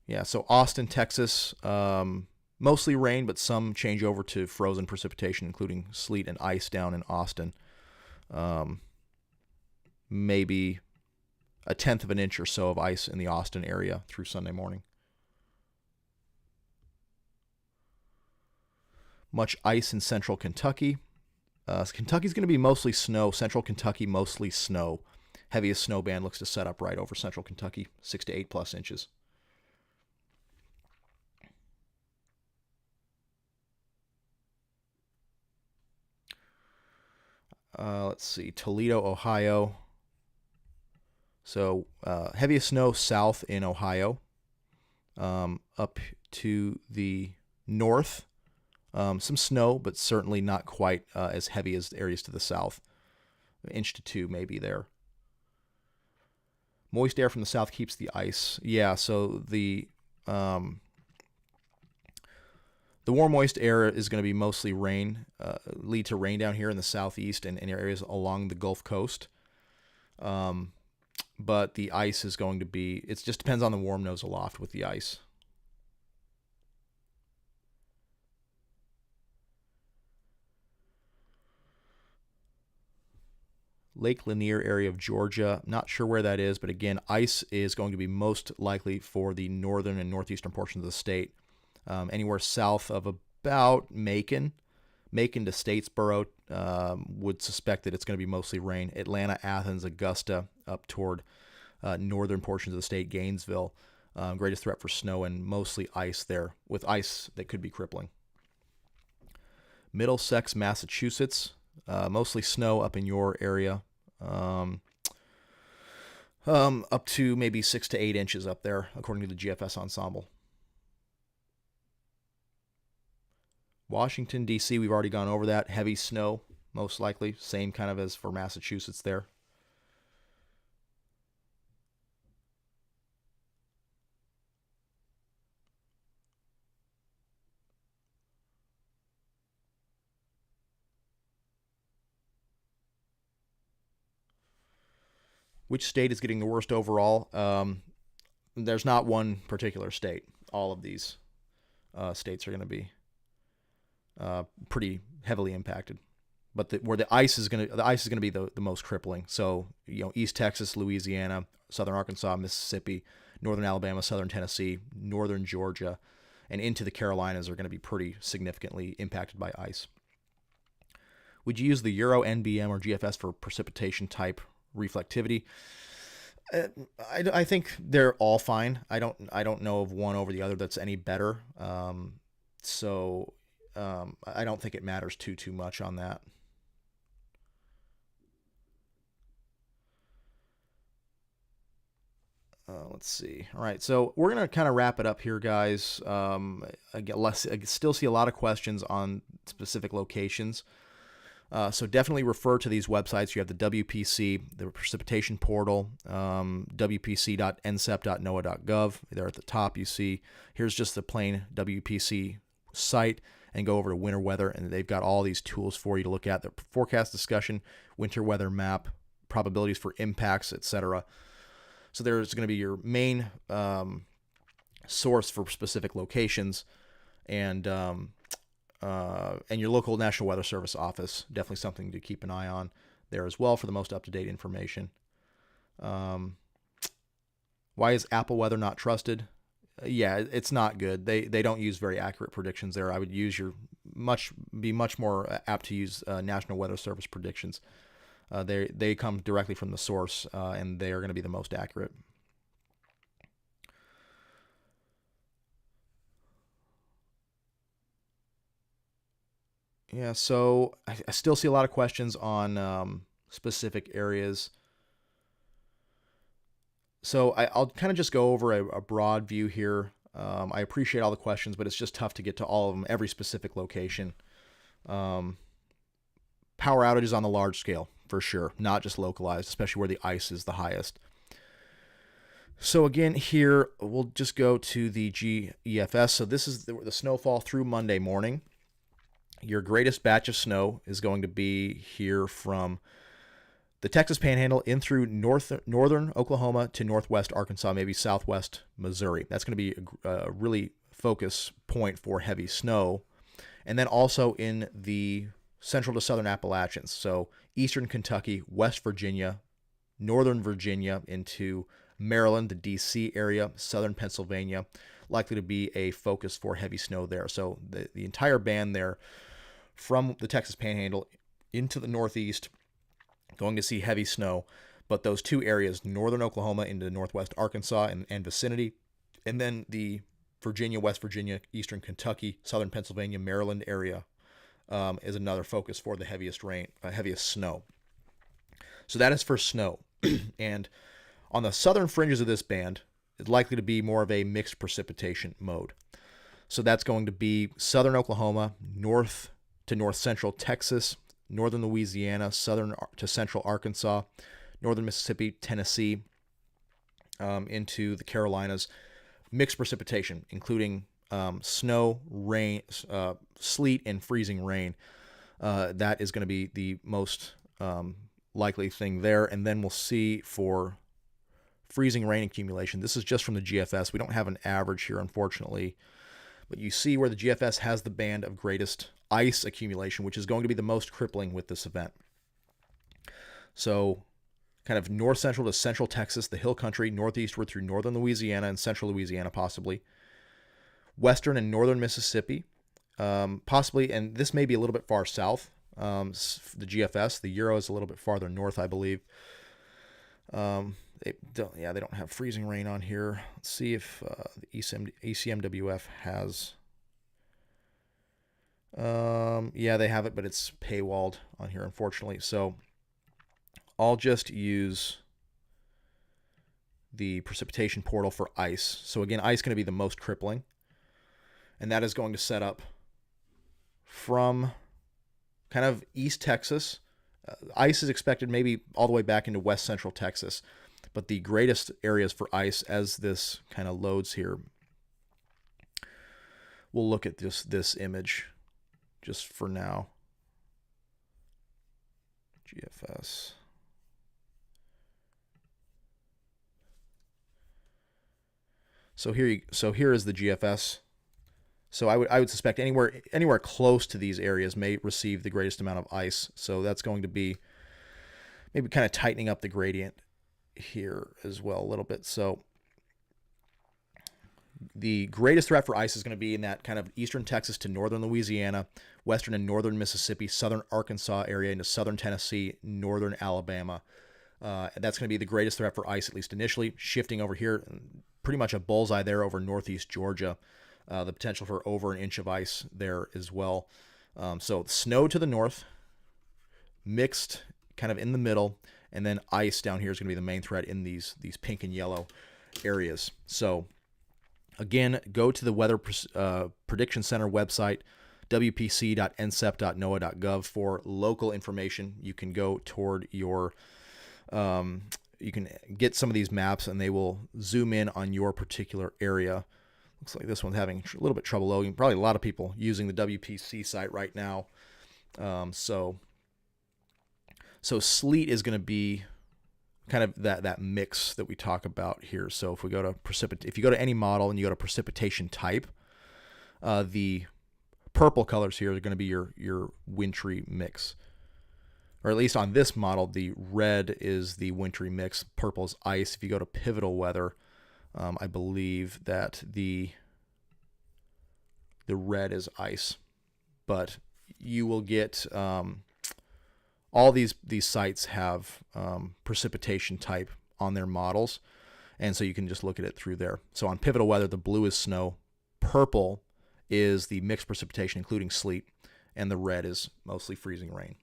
Yeah, so Austin, Texas, mostly rain, but some change over to frozen precipitation, including sleet and ice down in Austin. Maybe 1/10 of an inch or so of ice in the Austin area through Sunday morning. Much ice in central Kentucky. Kentucky's going to be mostly snow. Central Kentucky, mostly snow. Heaviest snow band looks to set up right over central Kentucky, 6 to 8+ inches. Let's see, Toledo, Ohio. So heaviest snow south in Ohio, up to the north. Some snow, but certainly not quite as heavy as areas to the south. 1 inch to 2 maybe there. Moist air from the south keeps the ice. Yeah, so the warm, moist air is going to be mostly rain, lead to rain down here in the southeast and in areas along the Gulf Coast. But the ice is going to be, it just depends on the warm nose aloft with the ice. Lake Lanier area of Georgia, not sure where that is, but again, ice is going to be most likely for the northern and northeastern portions of the state. Anywhere south of about Macon to Statesboro, would suspect that it's going to be mostly rain. Atlanta, Athens, Augusta, up toward northern portions of the state, Gainesville, greatest threat for snow and mostly ice there, with ice that could be crippling. Middlesex, Massachusetts, mostly snow up in your area, up to maybe 6 to 8 inches up there, according to the GFS ensemble. Washington, D.C., we've already gone over that. Heavy snow, most likely. Same kind of as for Massachusetts there. Which state is getting the worst overall? There's not one particular state. All of these states are going to be pretty heavily impacted, but where the ice is going to be the most crippling. So East Texas, Louisiana, southern Arkansas, Mississippi, northern Alabama, southern Tennessee, northern Georgia, and into the Carolinas are going to be pretty significantly impacted by ice. Would you use the Euro, NBM, or GFS for precipitation type reflectivity? I think they're all fine. I don't know of one over the other that's any better. So I don't think it matters too much on that. Let's see. All right, so we're gonna kind of wrap it up here, guys. I still see a lot of questions on specific locations. So definitely refer to these websites. You have the WPC, the precipitation portal, wpc.nsep.noaa.gov. There at the top, you see here's just the plain WPC site, and go over to winter weather, and they've got all these tools for you to look at: the forecast discussion, winter weather map, probabilities for impacts, etc. So there's going to be your main source for specific locations, and your local National Weather Service office. Definitely something to keep an eye on there as well for the most up-to-date information. Why is Apple Weather not trusted? Yeah, it's not good. They don't use very accurate predictions there. I would use be much more apt to use National Weather Service predictions. They come directly from the source, and they are going to be the most accurate. Yeah, so I still see a lot of questions on specific areas. So I'll kind of just go over a broad view here. I appreciate all the questions, but it's just tough to get to all of them, every specific location. Power outages on the large scale, for sure, not just localized, especially where the ice is the highest. So again, here, we'll just go to the GEFS. So this is the snowfall through Monday morning. Your greatest batch of snow is going to be here from the Texas Panhandle in through northern Oklahoma to northwest Arkansas, maybe southwest Missouri. That's going to be a really focus point for heavy snow. And then also in the central to southern Appalachians. So eastern Kentucky, West Virginia, northern Virginia into Maryland, the D.C. area, southern Pennsylvania, likely to be a focus for heavy snow there. So the entire band there from the Texas Panhandle into the northeast, going to see heavy snow. But those two areas, northern Oklahoma into northwest Arkansas and vicinity, and then the Virginia, West Virginia, eastern Kentucky, southern Pennsylvania, Maryland area is another focus for the heaviest snow. So that is for snow. And on the southern fringes of this band, it's likely to be more of a mixed precipitation mode. So that's going to be southern Oklahoma, north to north central Texas, northern Louisiana, southern to central Arkansas, northern Mississippi, Tennessee, into the Carolinas. Mixed precipitation, including snow, rain, sleet, and freezing rain. That is going to be the most likely thing there. And then we'll see for freezing rain accumulation. This is just from the GFS. We don't have an average here, unfortunately. But you see where the GFS has the band of greatest ice accumulation, which is going to be the most crippling with this event. So kind of north central to central Texas, the hill country, northeastward through northern Louisiana and central Louisiana possibly. Western and northern Mississippi, possibly, and this may be a little bit far south. The GFS, the Euro is a little bit farther north, I believe. They don't have freezing rain on here. Let's see if the ECMWF has. They have it, but it's paywalled on here, unfortunately. So I'll just use the precipitation portal for ice. So again, ice is going to be the most crippling. And that is going to set up from kind of East Texas. Ice is expected maybe all the way back into west central Texas. But the greatest areas for ice, as this kind of loads here, we'll look at this image just for now. GFS. So here is the GFS. So I would suspect anywhere close to these areas may receive the greatest amount of ice. So that's going to be maybe kind of tightening up the gradient here as well a little bit. So the greatest threat for ice is going to be in that kind of eastern Texas to northern Louisiana, western and northern Mississippi, southern Arkansas area into southern Tennessee, northern Alabama. That's going to be the greatest threat for ice, at least initially. Shifting over here, pretty much a bullseye there over northeast Georgia. The potential for over an inch of ice there as well. So snow to the north, mixed kind of in the middle, and then ice down here is going to be the main threat in these pink and yellow. areas. So again, go to the Weather Prediction Center website, wpc.ncep.noaa.gov, for local information. You can go toward your, you can get some of these maps and they will zoom in on your particular area. Looks like this one's having a little bit trouble loading. Probably a lot of people using the WPC site right now. So sleet is going to be kind of that mix that we talk about here. So if we go to if you go to any model and you go to precipitation type, the purple colors here are going to be your wintry mix. Or at least on this model, the red is the wintry mix, purple is ice. If you go to pivotal weather, I believe that the red is ice. But you will get all these sites have precipitation type on their models, and so you can just look at it through there. So on pivotal weather, the blue is snow, purple is the mixed precipitation including sleet, and the red is mostly freezing rain.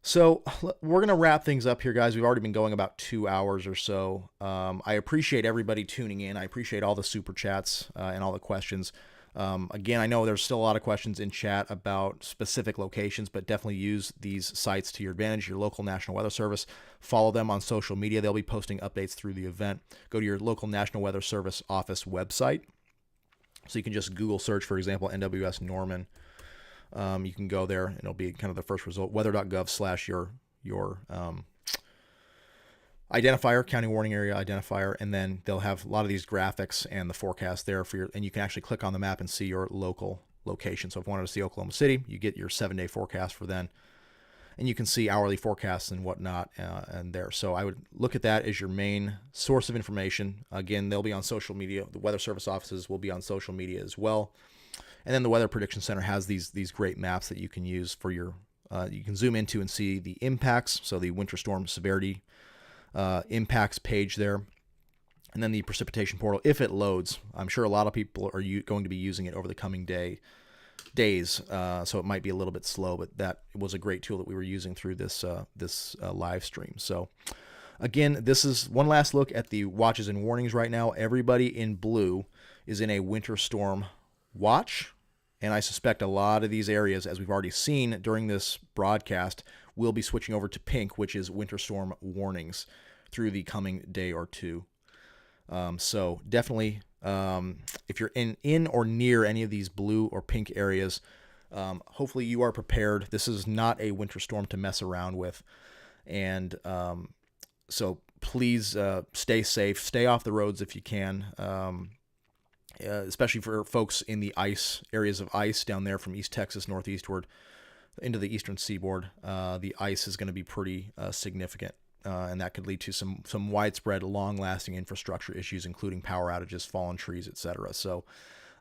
So we're going to wrap things up here, guys. We've already been going about 2 hours or so. I appreciate everybody tuning in. I appreciate all the super chats and all the questions. Again, I know there's still a lot of questions in chat about specific locations, but definitely use these sites to your advantage. Your local National Weather Service. Follow them on social media. They'll be posting updates through the event. Go to your local National Weather Service office website. So you can just Google search, for example, NWS Norman. You can go there and it'll be kind of the first result, weather.gov/your identifier, county warning area identifier, and then they'll have a lot of these graphics and the forecast there for and you can actually click on the map and see your local location. So if you wanted to see Oklahoma City, you get your 7-day forecast for then, and you can see hourly forecasts and whatnot and there. So I would look at that as your main source of information. Again, they'll be on social media. The Weather Service offices will be on social media as well. And then the Weather Prediction Center has these great maps that you can use for your, you can zoom into and see the impacts. So the winter storm severity impacts page there. And then the precipitation portal, if it loads. I'm sure a lot of people are going to be using it over the coming days. So it might be a little bit slow, but that was a great tool that we were using through this live stream. So again, this is one last look at the watches and warnings right now. Everybody in blue is in a winter storm watch, and I suspect a lot of these areas, as we've already seen during this broadcast, will be switching over to pink, which is winter storm warnings through the coming day or two. So definitely, if you're in or near any of these blue or pink areas, hopefully you are prepared. This is not a winter storm to mess around with, and so please stay safe, stay off the roads if you can. Especially for folks in the areas of ice down there from East Texas northeastward into the Eastern Seaboard. The ice is going to be pretty significant, and that could lead to some widespread, long-lasting infrastructure issues, including power outages, fallen trees, etc. So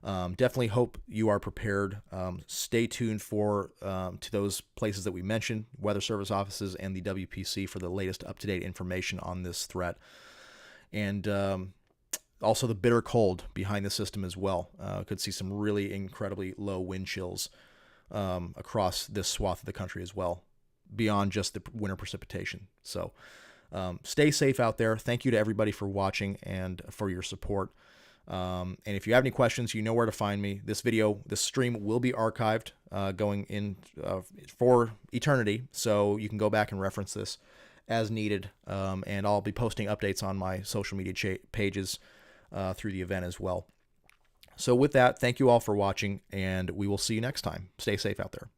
definitely hope you are prepared. Stay tuned to those places that we mentioned, Weather Service offices and the WPC, for the latest up-to-date information on this threat. And also the bitter cold behind the system as well. Could see some really incredibly low wind chills across this swath of the country as well, beyond just the winter precipitation. So stay safe out there. Thank you to everybody for watching and for your support. And if you have any questions, you know where to find me. This stream will be archived going in for eternity, so you can go back and reference this as needed. And I'll be posting updates on my social media pages through the event as well. So with that, thank you all for watching, and we will see you next time. Stay safe out there.